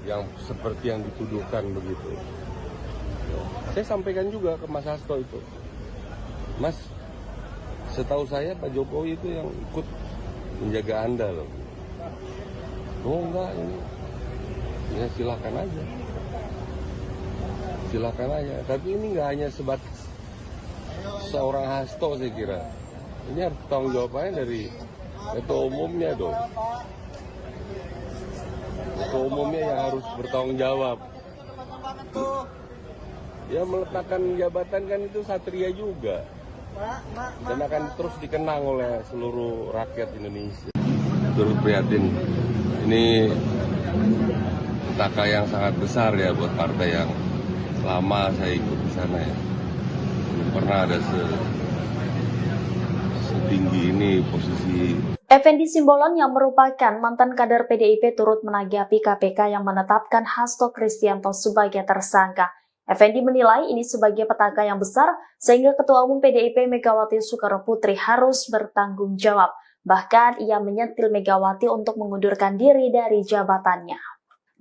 Speaker 2: yang seperti yang dituduhkan begitu. Saya sampaikan juga ke Mas Hasto itu, Mas, setahu saya Pak Jokowi itu yang ikut menjaga Anda loh. Oh enggak, ini ya silakan aja. Silakan aja. Tapi ini nggak hanya sebatas seorang Hasto, saya kira. Ini harus tanggung jawabannya dari ketua umumnya dong. Ketua umumnya yang harus bertanggung jawab. Ya meletakkan jabatan kan itu satria juga. Dan akan terus dikenang oleh seluruh rakyat Indonesia. Turut prihatin. Ini petaka yang sangat besar ya buat partai yang lama saya ikut di sana ya. Belum pernah ada setinggi ini posisi.
Speaker 3: Effendi Simbolon yang merupakan mantan kader PDIP turut menanggapi KPK yang menetapkan Hasto Kristianto sebagai tersangka. Effendi menilai ini sebagai petaka yang besar sehingga Ketua Umum PDIP Megawati Soekarnoputri harus bertanggung jawab. Bahkan ia menyentil Megawati untuk mengundurkan diri dari jabatannya.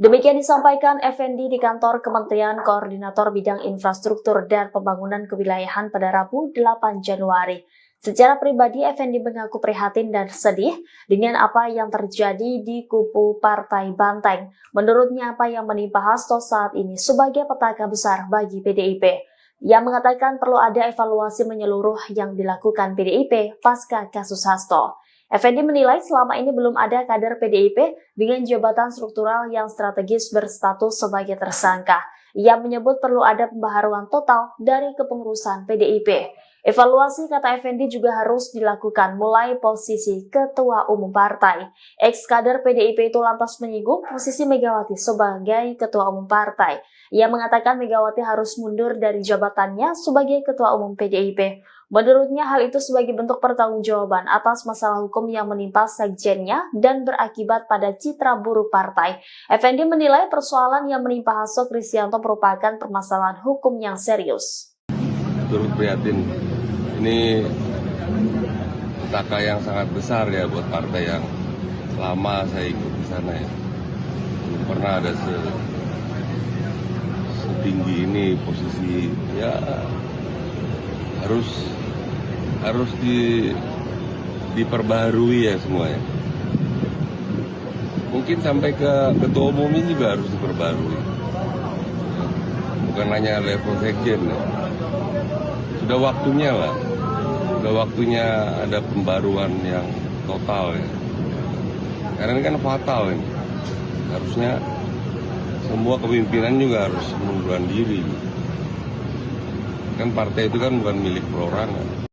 Speaker 3: Demikian disampaikan Effendi di kantor Kementerian Koordinator Bidang Infrastruktur dan Pembangunan Kewilayahan pada Rabu 8 Januari. Secara pribadi, Effendi mengaku prihatin dan sedih dengan apa yang terjadi di kubu Partai Banteng. Menurutnya, apa yang menimpa Hasto saat ini sebagai petaka besar bagi PDIP. Ia mengatakan perlu ada evaluasi menyeluruh yang dilakukan PDIP pasca kasus Hasto. Effendi menilai selama ini belum ada kader PDIP dengan jabatan struktural yang strategis berstatus sebagai tersangka. Ia menyebut perlu ada pembaharuan total dari kepengurusan PDIP. Evaluasi, kata Effendi, juga harus dilakukan mulai posisi ketua umum partai. Ex-kader PDIP itu lantas menyinggung posisi Megawati sebagai ketua umum partai. Ia mengatakan Megawati harus mundur dari jabatannya sebagai ketua umum PDIP. Menurutnya hal itu sebagai bentuk pertanggungjawaban atas masalah hukum yang menimpa sekjennya dan berakibat pada citra buruk partai. Effendi menilai persoalan yang menimpa Hasto Kristianto merupakan permasalahan hukum yang serius.
Speaker 2: Turut prihatin. Ini petaka yang sangat besar ya buat partai yang lama saya ikut di sana ya. Belum pernah ada setinggi ini posisi ya harus diperbaharui ya semuanya. Mungkin sampai ke ketua umum ini juga harus diperbaharui. Bukan hanya level sekjen ya. Sudah waktunya lah. Sudah waktunya ada pembaruan yang total ya. Karena ini kan fatal ini. Harusnya semua kepemimpinan juga harus mengundurkan diri. Kan partai itu kan bukan milik perorangan.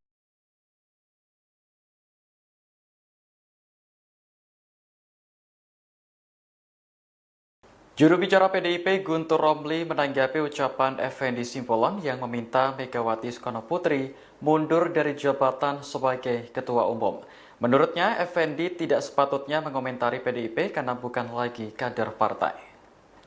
Speaker 4: Juru bicara PDIP Guntur Romli menanggapi ucapan Effendi Simbolon yang meminta Megawati Soekarnoputri mundur dari jabatan sebagai ketua umum. Menurutnya, Effendi tidak sepatutnya mengomentari PDIP karena bukan lagi kader partai.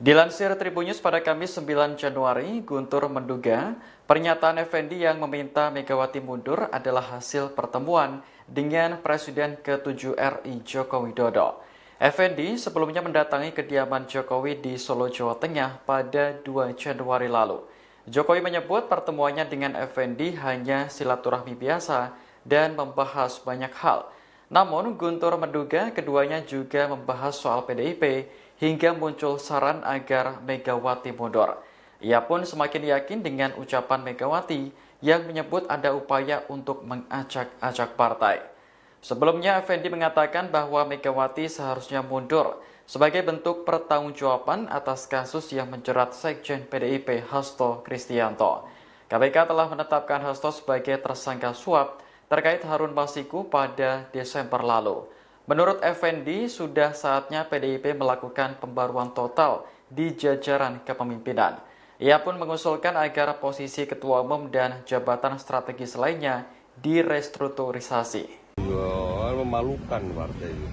Speaker 4: Dilansir Tribun News pada Kamis 9 Januari, Guntur menduga pernyataan Effendi yang meminta Megawati mundur adalah hasil pertemuan dengan Presiden ke-7 RI Joko Widodo. Effendi sebelumnya mendatangi kediaman Jokowi di Solo, Jawa Tengah pada 2 Januari lalu. Jokowi menyebut pertemuannya dengan Effendi hanya silaturahmi biasa dan membahas banyak hal. Namun, Guntur menduga keduanya juga membahas soal PDIP hingga muncul saran agar Megawati mundur. Ia pun semakin yakin dengan ucapan Megawati yang menyebut ada upaya untuk mengacak-acak partai. Sebelumnya, Effendi mengatakan bahwa Megawati seharusnya mundur sebagai bentuk pertanggungjawaban atas kasus yang menjerat Sekjen PDIP Hasto Kristianto. KPK telah menetapkan Hasto sebagai tersangka suap terkait Harun Masiku pada Desember lalu. Menurut Effendi, sudah saatnya PDIP melakukan pembaruan total di jajaran kepemimpinan. Ia pun mengusulkan agar posisi ketua umum dan jabatan strategis lainnya direstrukturisasi.
Speaker 2: Memalukan partai itu.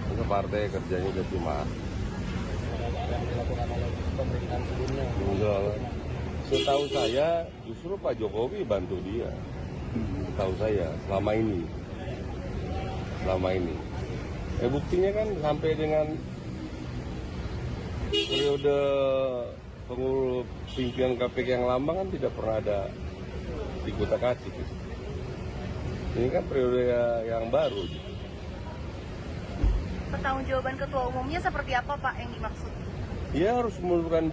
Speaker 2: Masa partai kerjanya cuma enggak. Setahu saya justru Pak Jokowi bantu dia. Tahu saya selama ini buktinya kan sampai dengan periode pengurus pimpinan KPK yang lama kan tidak pernah ada dikutak-atik. Ini kan periode yang baru.
Speaker 1: Pertanggungjawaban ketua umumnya seperti apa Pak yang dimaksud?
Speaker 2: Dia harus mengundurkan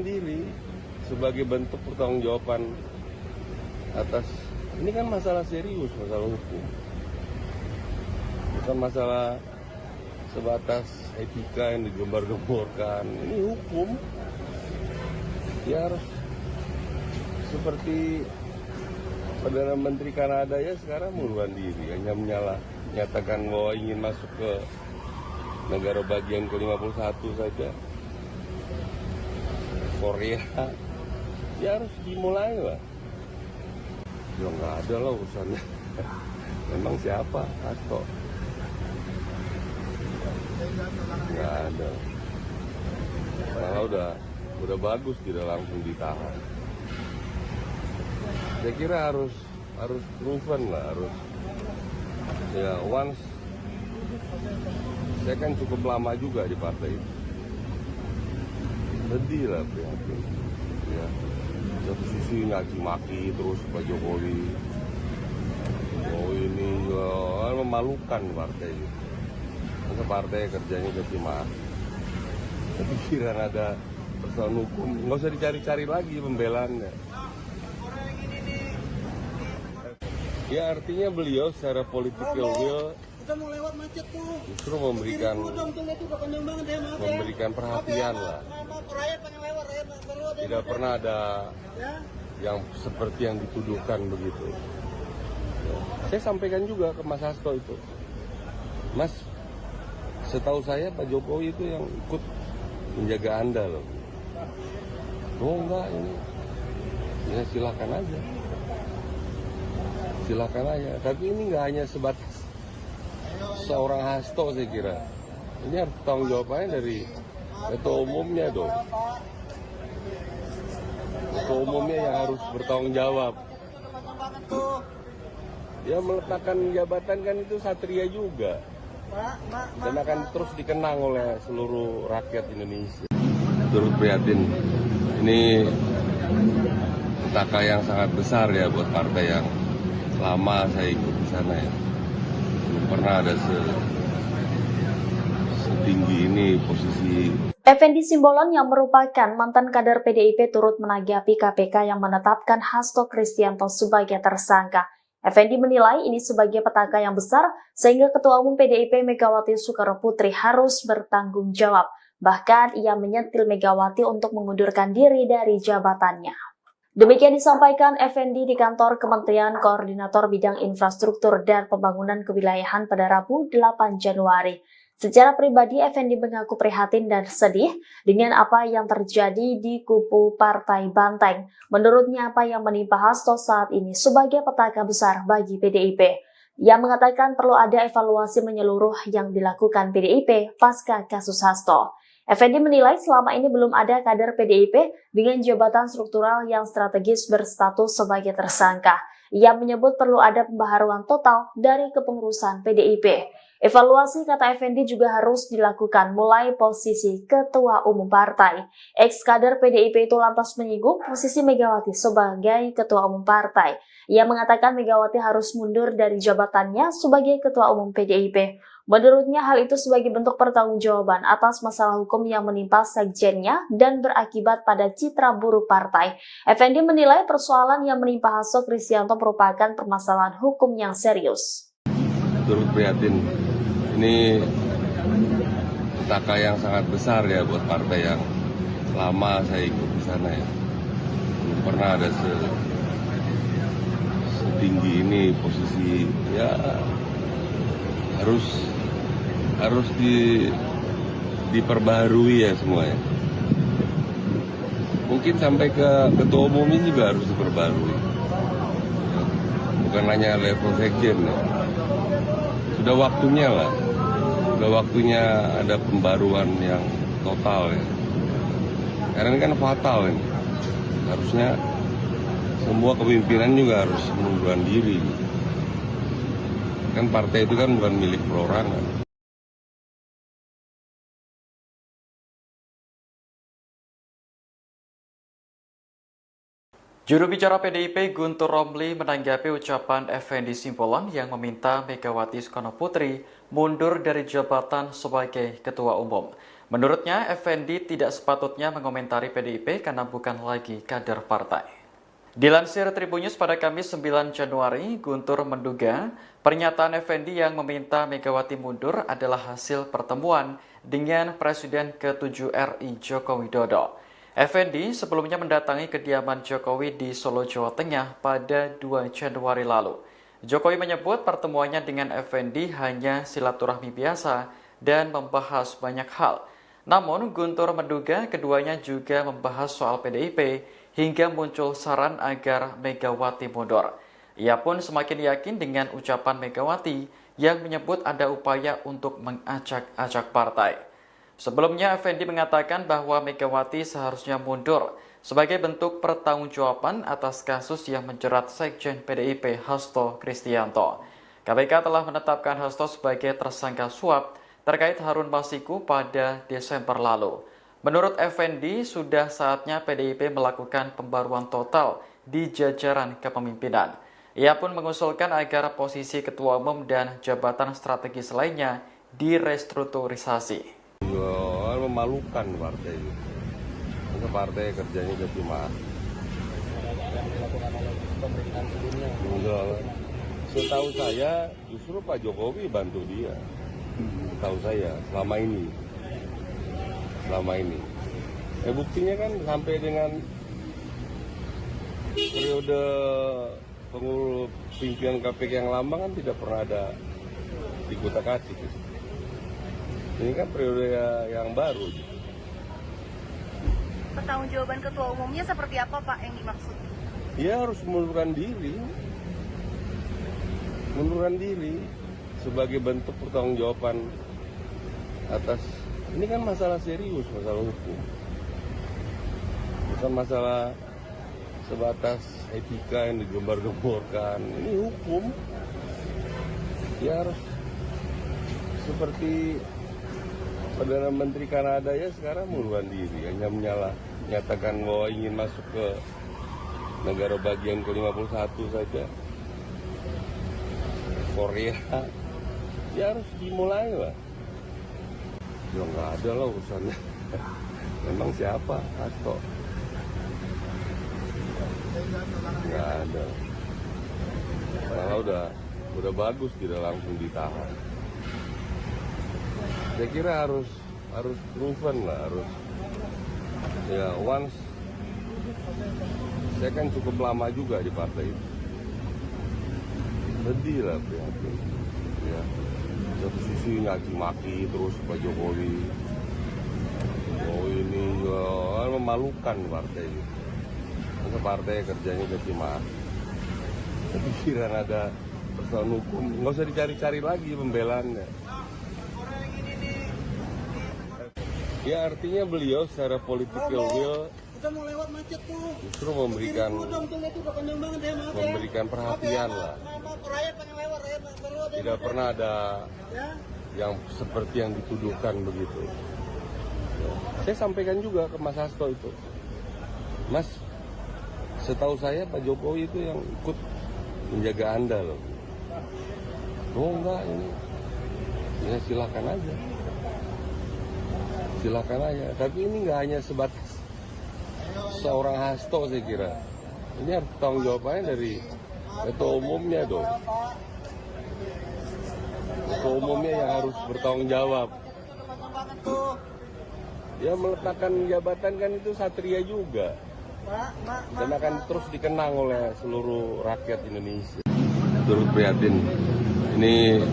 Speaker 2: diri sebagai bentuk pertanggungjawaban atas, ini kan masalah serius, masalah hukum, bukan masalah sebatas etika yang digembar-gemborkan. Ini hukum. Dia harus seperti Perdana Menteri Kanada ya sekarang mengundurkan diri, hanya menyatakan bahwa ingin masuk ke negara bagian ke-51 saja. Korea, ya harus dimulai lah. Ya nggak ada lah urusannya. Memang siapa? Hasto. Nggak ada. Malah udah bagus tidak langsung ditahan. Saya kira harus proven lah, harus ya once. Saya kan cukup lama juga di partai itu. Sedih lah prihatin. Ya, satu sisi ngaji maki terus Pak Jokowi. Oh ini memalukan partai itu. Masa partai kerjanya cuma pikiran ada persoalan hukum, nggak usah dicari-cari lagi pembelaannya. Ya artinya beliau secara political will justru memberikan perhatian lah. Tidak pernah ada yang seperti yang dituduhkan begitu. Saya sampaikan juga ke Mas Hasto itu, Mas, setahu saya Pak Jokowi itu yang ikut menjaga Anda loh. Oh enggak, ini ya silakan aja. Tapi ini nggak hanya sebatas seorang Hasto, saya kira. Ini harus tanggung jawabannya dari ketua umumnya dong. Ketua umumnya yang harus bertanggung jawab. Ya meletakkan jabatan kan itu satria juga. Dan akan terus dikenang oleh seluruh rakyat Indonesia. Turut prihatin. Ini petaka yang sangat besar ya buat partai yang lama saya ikut di sana ya. Belum pernah ada setinggi ini posisi.
Speaker 3: Effendi Simbolon yang merupakan mantan kader PDIP turut menanggapi KPK yang menetapkan Hasto Kristianto sebagai tersangka. Effendi menilai ini sebagai petaka yang besar sehingga Ketua Umum PDIP Megawati Soekarnoputri harus bertanggung jawab. Bahkan ia menyentil Megawati untuk mengundurkan diri dari jabatannya. Demikian disampaikan Effendi di kantor Kementerian Koordinator Bidang Infrastruktur dan Pembangunan Kewilayahan pada Rabu 8 Januari. Secara pribadi, Effendi mengaku prihatin dan sedih dengan apa yang terjadi di kubu Partai Banteng. Menurutnya, apa yang menimpa Hasto saat ini sebagai petaka besar bagi PDIP. Ia mengatakan perlu ada evaluasi menyeluruh yang dilakukan PDIP pasca kasus Hasto. Effendi menilai selama ini belum ada kader PDIP dengan jabatan struktural yang strategis berstatus sebagai tersangka. Ia menyebut perlu ada pembaharuan total dari kepengurusan PDIP. Evaluasi, kata Effendi, juga harus dilakukan mulai posisi ketua umum partai. Ex-kader PDIP itu lantas menyinggung posisi Megawati sebagai ketua umum partai. Ia mengatakan Megawati harus mundur dari jabatannya sebagai ketua umum PDIP. Menurutnya hal itu sebagai bentuk pertanggungjawaban atas masalah hukum yang menimpa sekjennya dan berakibat pada citra buruk partai. Effendi menilai persoalan yang menimpa Hasto Kristianto merupakan permasalahan hukum yang serius.
Speaker 2: Turut prihatin. Ini petaka yang sangat besar ya buat partai yang lama saya ikut di sana ya. Belum pernah ada setinggi ini posisi ya, harus diperbaharui ya semuanya. Mungkin sampai ke ketua umum ini juga harus diperbaharui. Ya, bukan hanya level sekjen ya. Sudah waktunya lah. Sudah waktunya ada pembaruan yang total ya. Karena ini kan fatal ini. Harusnya semua kepemimpinan juga harus mengundurkan diri. Kan partai itu kan bukan milik perorangan.
Speaker 4: Juru bicara PDIP Guntur Romli menanggapi ucapan Effendi Simbolon yang meminta Megawati Soekarno Putri mundur dari jabatan sebagai ketua umum. Menurutnya, Effendi tidak sepatutnya mengomentari PDIP karena bukan lagi kader partai. Dilansir Tribun News pada Kamis 9 Januari, Guntur menduga pernyataan Effendi yang meminta Megawati mundur adalah hasil pertemuan dengan Presiden ke-7 RI Joko Widodo. Effendi sebelumnya mendatangi kediaman Jokowi di Solo, Jawa Tengah pada 2 Januari lalu. Jokowi menyebut pertemuannya dengan Effendi hanya silaturahmi biasa dan membahas banyak hal. Namun Guntur menduga keduanya juga membahas soal PDIP hingga muncul saran agar Megawati mundur. Ia pun semakin yakin dengan ucapan Megawati yang menyebut ada upaya untuk mengacak-acak partai. Sebelumnya, Effendi mengatakan bahwa Megawati seharusnya mundur sebagai bentuk pertanggungjawaban atas kasus yang menjerat Sekjen PDIP Hasto Kristianto. KPK telah menetapkan Hasto sebagai tersangka suap terkait Harun Masiku pada Desember lalu. Menurut Effendi, sudah saatnya PDIP melakukan pembaruan total di jajaran kepemimpinan. Ia pun mengusulkan agar posisi ketua umum dan jabatan strategis lainnya direstrukturisasi.
Speaker 2: Memalukan partai itu. Karena partai kerjanya cuma setahu saya justru Pak Jokowi bantu dia. Setahu saya selama ini. Buktinya kan sampai dengan periode pengurus pimpinan KPK yang lama kan tidak pernah ada dikutak-atik. Ini kan periode yang baru.
Speaker 1: Pertanggungjawaban ketua umumnya seperti apa Pak yang dimaksud?
Speaker 2: Dia harus mengundurkan diri sebagai bentuk pertanggungjawaban atas, ini kan masalah serius, masalah hukum, bukan masalah sebatas etika yang digembar-gemborkan. Ini hukum. Dia harus seperti Perdana Menteri Kanada ya sekarang mengundurkan diri, hanya menyatakan bahwa ingin masuk ke negara bagian ke-51 saja. Korea, ya harus dimulai lah. Ya nggak ada lah urusannya. Memang siapa? Hasto. Nggak ada. Karena udah bagus tidak langsung ditahan. Saya kira harus proven lah, ya once. Saya kan cukup lama juga di partai itu. Sedih lah prihatin. Ya, satu sisi ngaci maki terus Pak Jokowi. Oh ini ya, memalukan partai itu. Karena partai kerjanya cuma pikiran ada persoalan hukum, nggak usah dicari-cari lagi pembelaannya. Ya artinya beliau secara political will justru memberikan perhatian lah. Tidak pernah ada yang seperti yang dituduhkan begitu. Saya sampaikan juga ke Mas Hasto itu, Mas, setahu saya Pak Jokowi itu yang ikut menjaga Anda loh. Oh enggak, ini ya silakan aja. Silakan aja. Tapi ini nggak hanya sebatas seorang Hasto, saya kira. Ini harus tanggung jawabannya dari ketua umumnya dong. Ketua umumnya yang harus bertanggung jawab. Ya meletakkan jabatan kan itu satria juga. Dan akan terus dikenang oleh seluruh rakyat Indonesia. Turut prihatin. Ini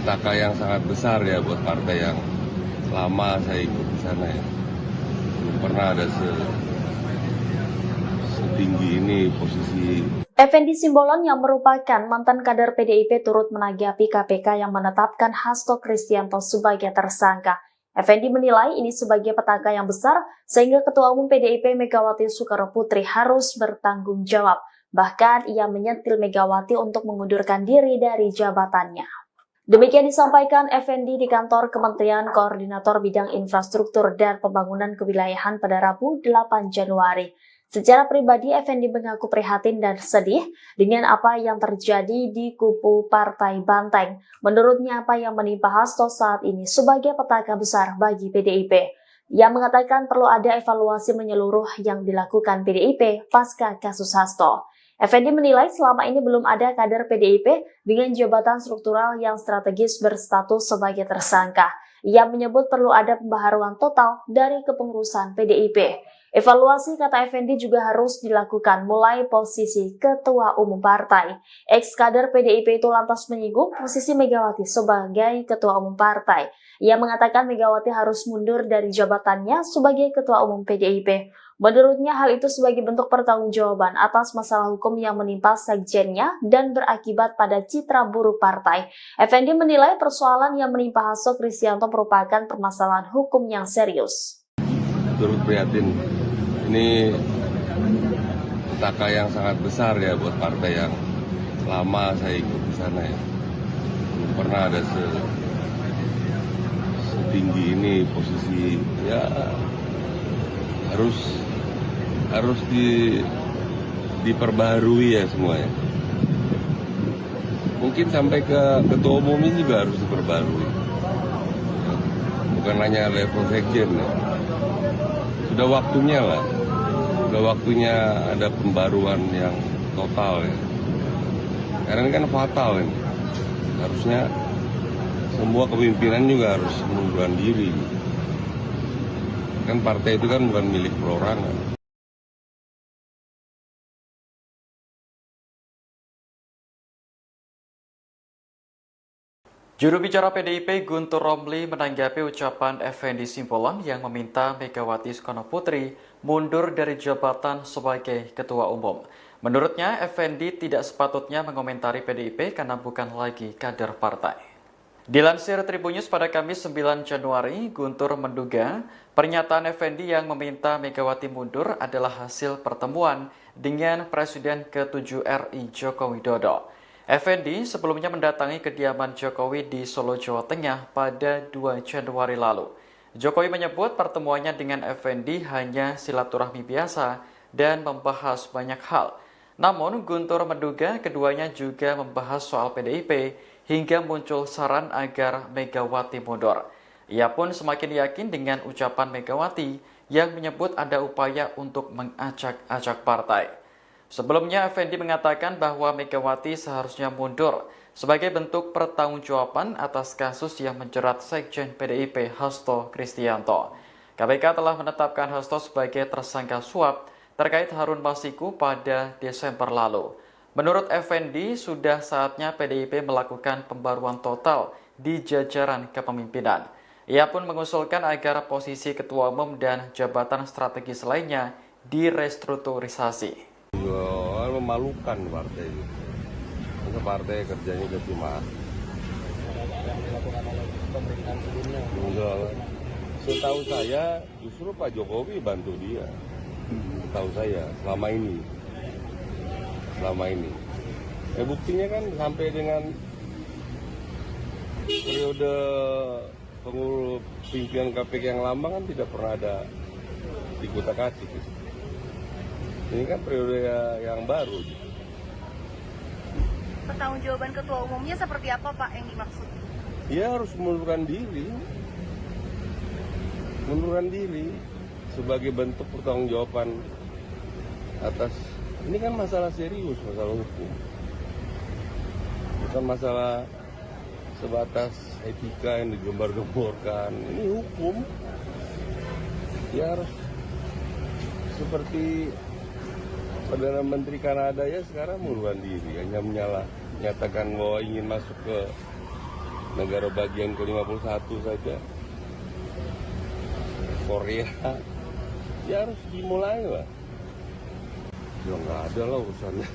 Speaker 2: petaka yang sangat besar ya buat partai yang lama saya ikut di sana ya. Belum pernah ada setinggi ini posisi.
Speaker 3: Effendi Simbolon yang merupakan mantan kader PDIP turut menanggapi KPK yang menetapkan Hasto Kristianto sebagai tersangka. Effendi menilai ini sebagai petaka yang besar sehingga Ketua Umum PDIP Megawati Soekarnoputri harus bertanggung jawab. Bahkan ia menyentil Megawati untuk mengundurkan diri dari jabatannya. Demikian disampaikan Effendi di kantor Kementerian Koordinator Bidang Infrastruktur dan Pembangunan Kewilayahan pada Rabu 8 Januari. Secara pribadi, Effendi mengaku prihatin dan sedih dengan apa yang terjadi di kubu Partai Banteng. Menurutnya, apa yang menimpa Hasto saat ini sebagai petaka besar bagi PDIP. Ia mengatakan perlu ada evaluasi menyeluruh yang dilakukan PDIP pasca kasus Hasto. Effendi menilai selama ini belum ada kader PDIP dengan jabatan struktural yang strategis berstatus sebagai tersangka. Ia menyebut perlu ada pembaharuan total dari kepengurusan PDIP. Evaluasi, kata Effendi, juga harus dilakukan mulai posisi ketua umum partai. Ex-kader PDIP itu lantas menyinggung posisi Megawati sebagai ketua umum partai. Ia mengatakan Megawati harus mundur dari jabatannya sebagai ketua umum PDIP. Menurutnya hal itu sebagai bentuk pertanggungjawaban atas masalah hukum yang menimpa sekjennya dan berakibat pada citra buruk partai. Effendi menilai persoalan yang menimpa Hasto Kristianto merupakan permasalahan hukum yang serius.
Speaker 2: Turut prihatin. Ini petaka yang sangat besar ya buat partai yang lama saya ikut di sana ya. Belum pernah ada setinggi ini posisi ya, harus diperbaharui ya semuanya. Mungkin sampai ke ketua umum ini juga harus diperbarui. Bukan hanya level sekjen ya. Sudah waktunya lah. Sudah waktunya ada pembaruan yang total ya. Karena ini kan fatal ini. Harusnya semua kepemimpinan juga harus mengundurkan diri. Kan partai itu kan bukan milik perorangan.
Speaker 4: Juru bicara PDIP Guntur Romli menanggapi ucapan Effendi Simbolon yang meminta Megawati Soekarnoputri mundur dari jabatan sebagai ketua umum. Menurutnya, Effendi tidak sepatutnya mengomentari PDIP karena bukan lagi kader partai. Dilansir Tribunnews pada Kamis 9 Januari, Guntur menduga pernyataan Effendi yang meminta Megawati mundur adalah hasil pertemuan dengan Presiden ke-7 RI Joko Widodo. Effendi sebelumnya mendatangi kediaman Jokowi di Solo, Jawa Tengah pada 2 Januari lalu. Jokowi menyebut pertemuannya dengan Effendi hanya silaturahmi biasa dan membahas banyak hal. Namun Guntur menduga keduanya juga membahas soal PDIP hingga muncul saran agar Megawati mundur. Ia pun semakin yakin dengan ucapan Megawati yang menyebut ada upaya untuk mengacak-acak partai. Sebelumnya, Effendi mengatakan bahwa Megawati seharusnya mundur sebagai bentuk pertanggungjawaban atas kasus yang menjerat Sekjen PDIP Hasto Kristianto. KPK telah menetapkan Hasto sebagai tersangka suap terkait Harun Masiku pada Desember lalu. Menurut Effendi, sudah saatnya PDIP melakukan pembaruan total di jajaran kepemimpinan. Ia pun mengusulkan agar posisi ketua umum dan jabatan strategis lainnya direstrukturisasi.
Speaker 2: Memalukan partai itu. Maka partai kerjanya cuma enggak. Setahu saya justru Pak Jokowi bantu dia. Setahu saya selama ini. Buktinya kan sampai dengan periode pengurus pimpinan KPK yang lama kan tidak pernah ada dikutak-atik. Ini kan periode yang baru.
Speaker 1: Pertanggungjawaban ketua umumnya seperti apa Pak yang dimaksud?
Speaker 2: Dia harus mengundurkan diri sebagai bentuk pertanggungjawaban atas ini kan masalah serius, masalah hukum, bukan masalah sebatas etika yang digembar-gemborkan. Ini hukum. Dia harus seperti Perdana Menteri Kanada ya sekarang mengundurkan diri, hanya menyatakan bahwa ingin masuk ke negara bagian ke-51 saja. Korea, ya harus dimulai lah. Ya nggak ada lah urusannya.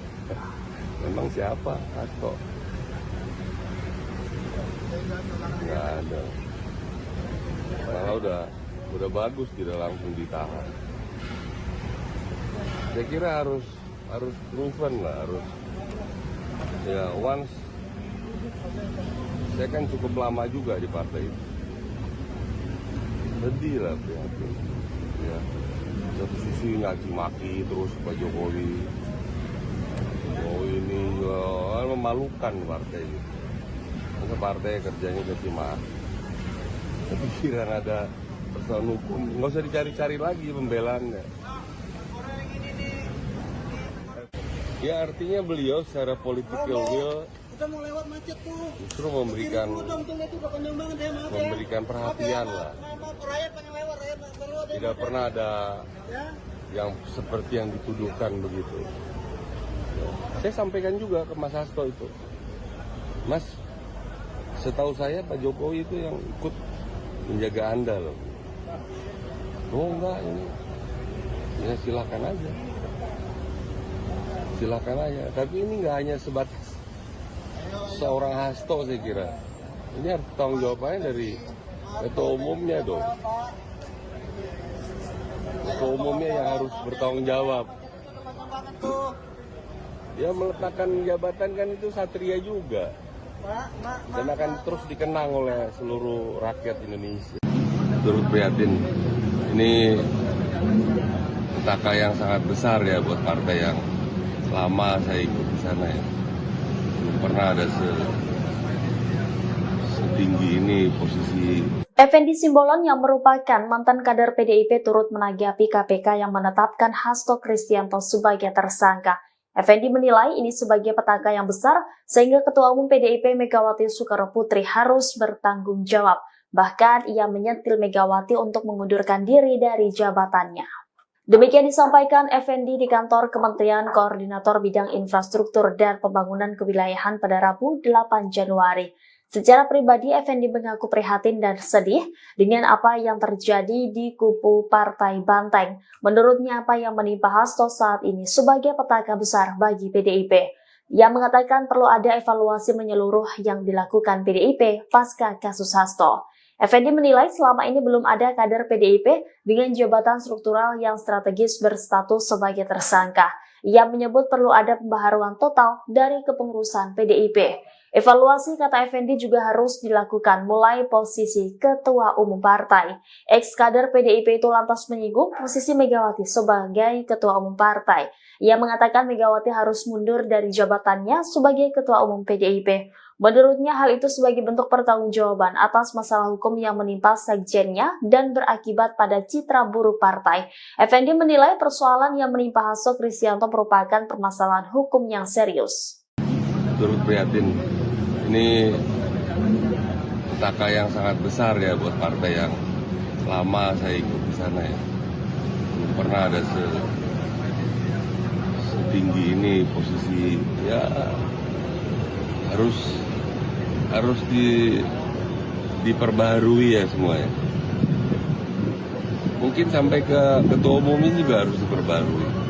Speaker 2: Memang siapa? Hasto. Nggak ada. Malah udah bagus tidak langsung ditahan. Saya kira harus proven lah, harus ya once. Saya kan cukup lama juga di partai itu. Sedih lah prihatin. Ya, satu sisi ngaji maki terus Pak Jokowi. Oh ini memalukan partai itu. Masa partai kerjanya caci maki. Tapi kira ada persoalan hukum, nggak usah dicari-cari lagi pembelaannya. Ya artinya beliau secara political will justru memberikan perhatian lah. Tidak pernah ada yang seperti yang dituduhkan begitu. Saya sampaikan juga ke Mas Hasto itu, Mas, setahu saya Pak Jokowi itu yang ikut menjaga Anda loh. Oh enggak, ini ya silakan aja. Tapi ini nggak hanya sebatas seorang Hasto, saya kira. Ini harus tanggung jawabannya dari ketua umumnya dong. Ketua umumnya yang harus bertanggung jawab. Ya meletakkan jabatan kan itu satria juga. Dan akan terus dikenang oleh seluruh rakyat Indonesia. Turut prihatin. Ini petaka yang sangat besar ya buat partai yang lama saya ikut di sana ya. Belum pernah ada setinggi ini posisi.
Speaker 3: Effendi Simbolon yang merupakan mantan kader PDIP turut menanggapi KPK yang menetapkan Hasto Kristianto sebagai tersangka. Effendi menilai ini sebagai petaka yang besar sehingga Ketua Umum PDIP Megawati Soekarnoputri harus bertanggung jawab. Bahkan ia menyentil Megawati untuk mengundurkan diri dari jabatannya. Demikian disampaikan Effendi di kantor Kementerian Koordinator Bidang Infrastruktur dan Pembangunan Kewilayahan pada Rabu 8 Januari. Secara pribadi, Effendi mengaku prihatin dan sedih dengan apa yang terjadi di kubu Partai Banteng. Menurutnya, apa yang menimpa Hasto saat ini sebagai petaka besar bagi PDIP. Ia mengatakan perlu ada evaluasi menyeluruh yang dilakukan PDIP pasca kasus Hasto. Effendi menilai selama ini belum ada kader PDIP dengan jabatan struktural yang strategis berstatus sebagai tersangka. Ia menyebut perlu ada pembaharuan total dari kepengurusan PDIP. Evaluasi, kata Effendi, juga harus dilakukan mulai posisi ketua umum partai. Ex-kader PDIP itu lantas menyinggung posisi Megawati sebagai ketua umum partai. Ia mengatakan Megawati harus mundur dari jabatannya sebagai ketua umum PDIP. Menurutnya hal itu sebagai bentuk pertanggungjawaban atas masalah hukum yang menimpa sekjennya dan berakibat pada citra buruk partai. Effendi menilai persoalan yang menimpa Hasto Kristianto merupakan permasalahan hukum yang serius.
Speaker 2: Turut prihatin. Ini petaka yang sangat besar ya buat partai yang lama saya ikut di sana ya. Belum pernah ada setinggi ini posisi ya. Harus diperbaharui ya semua ya. Mungkin sampai ke ketua umum ini juga harus diperbaharui.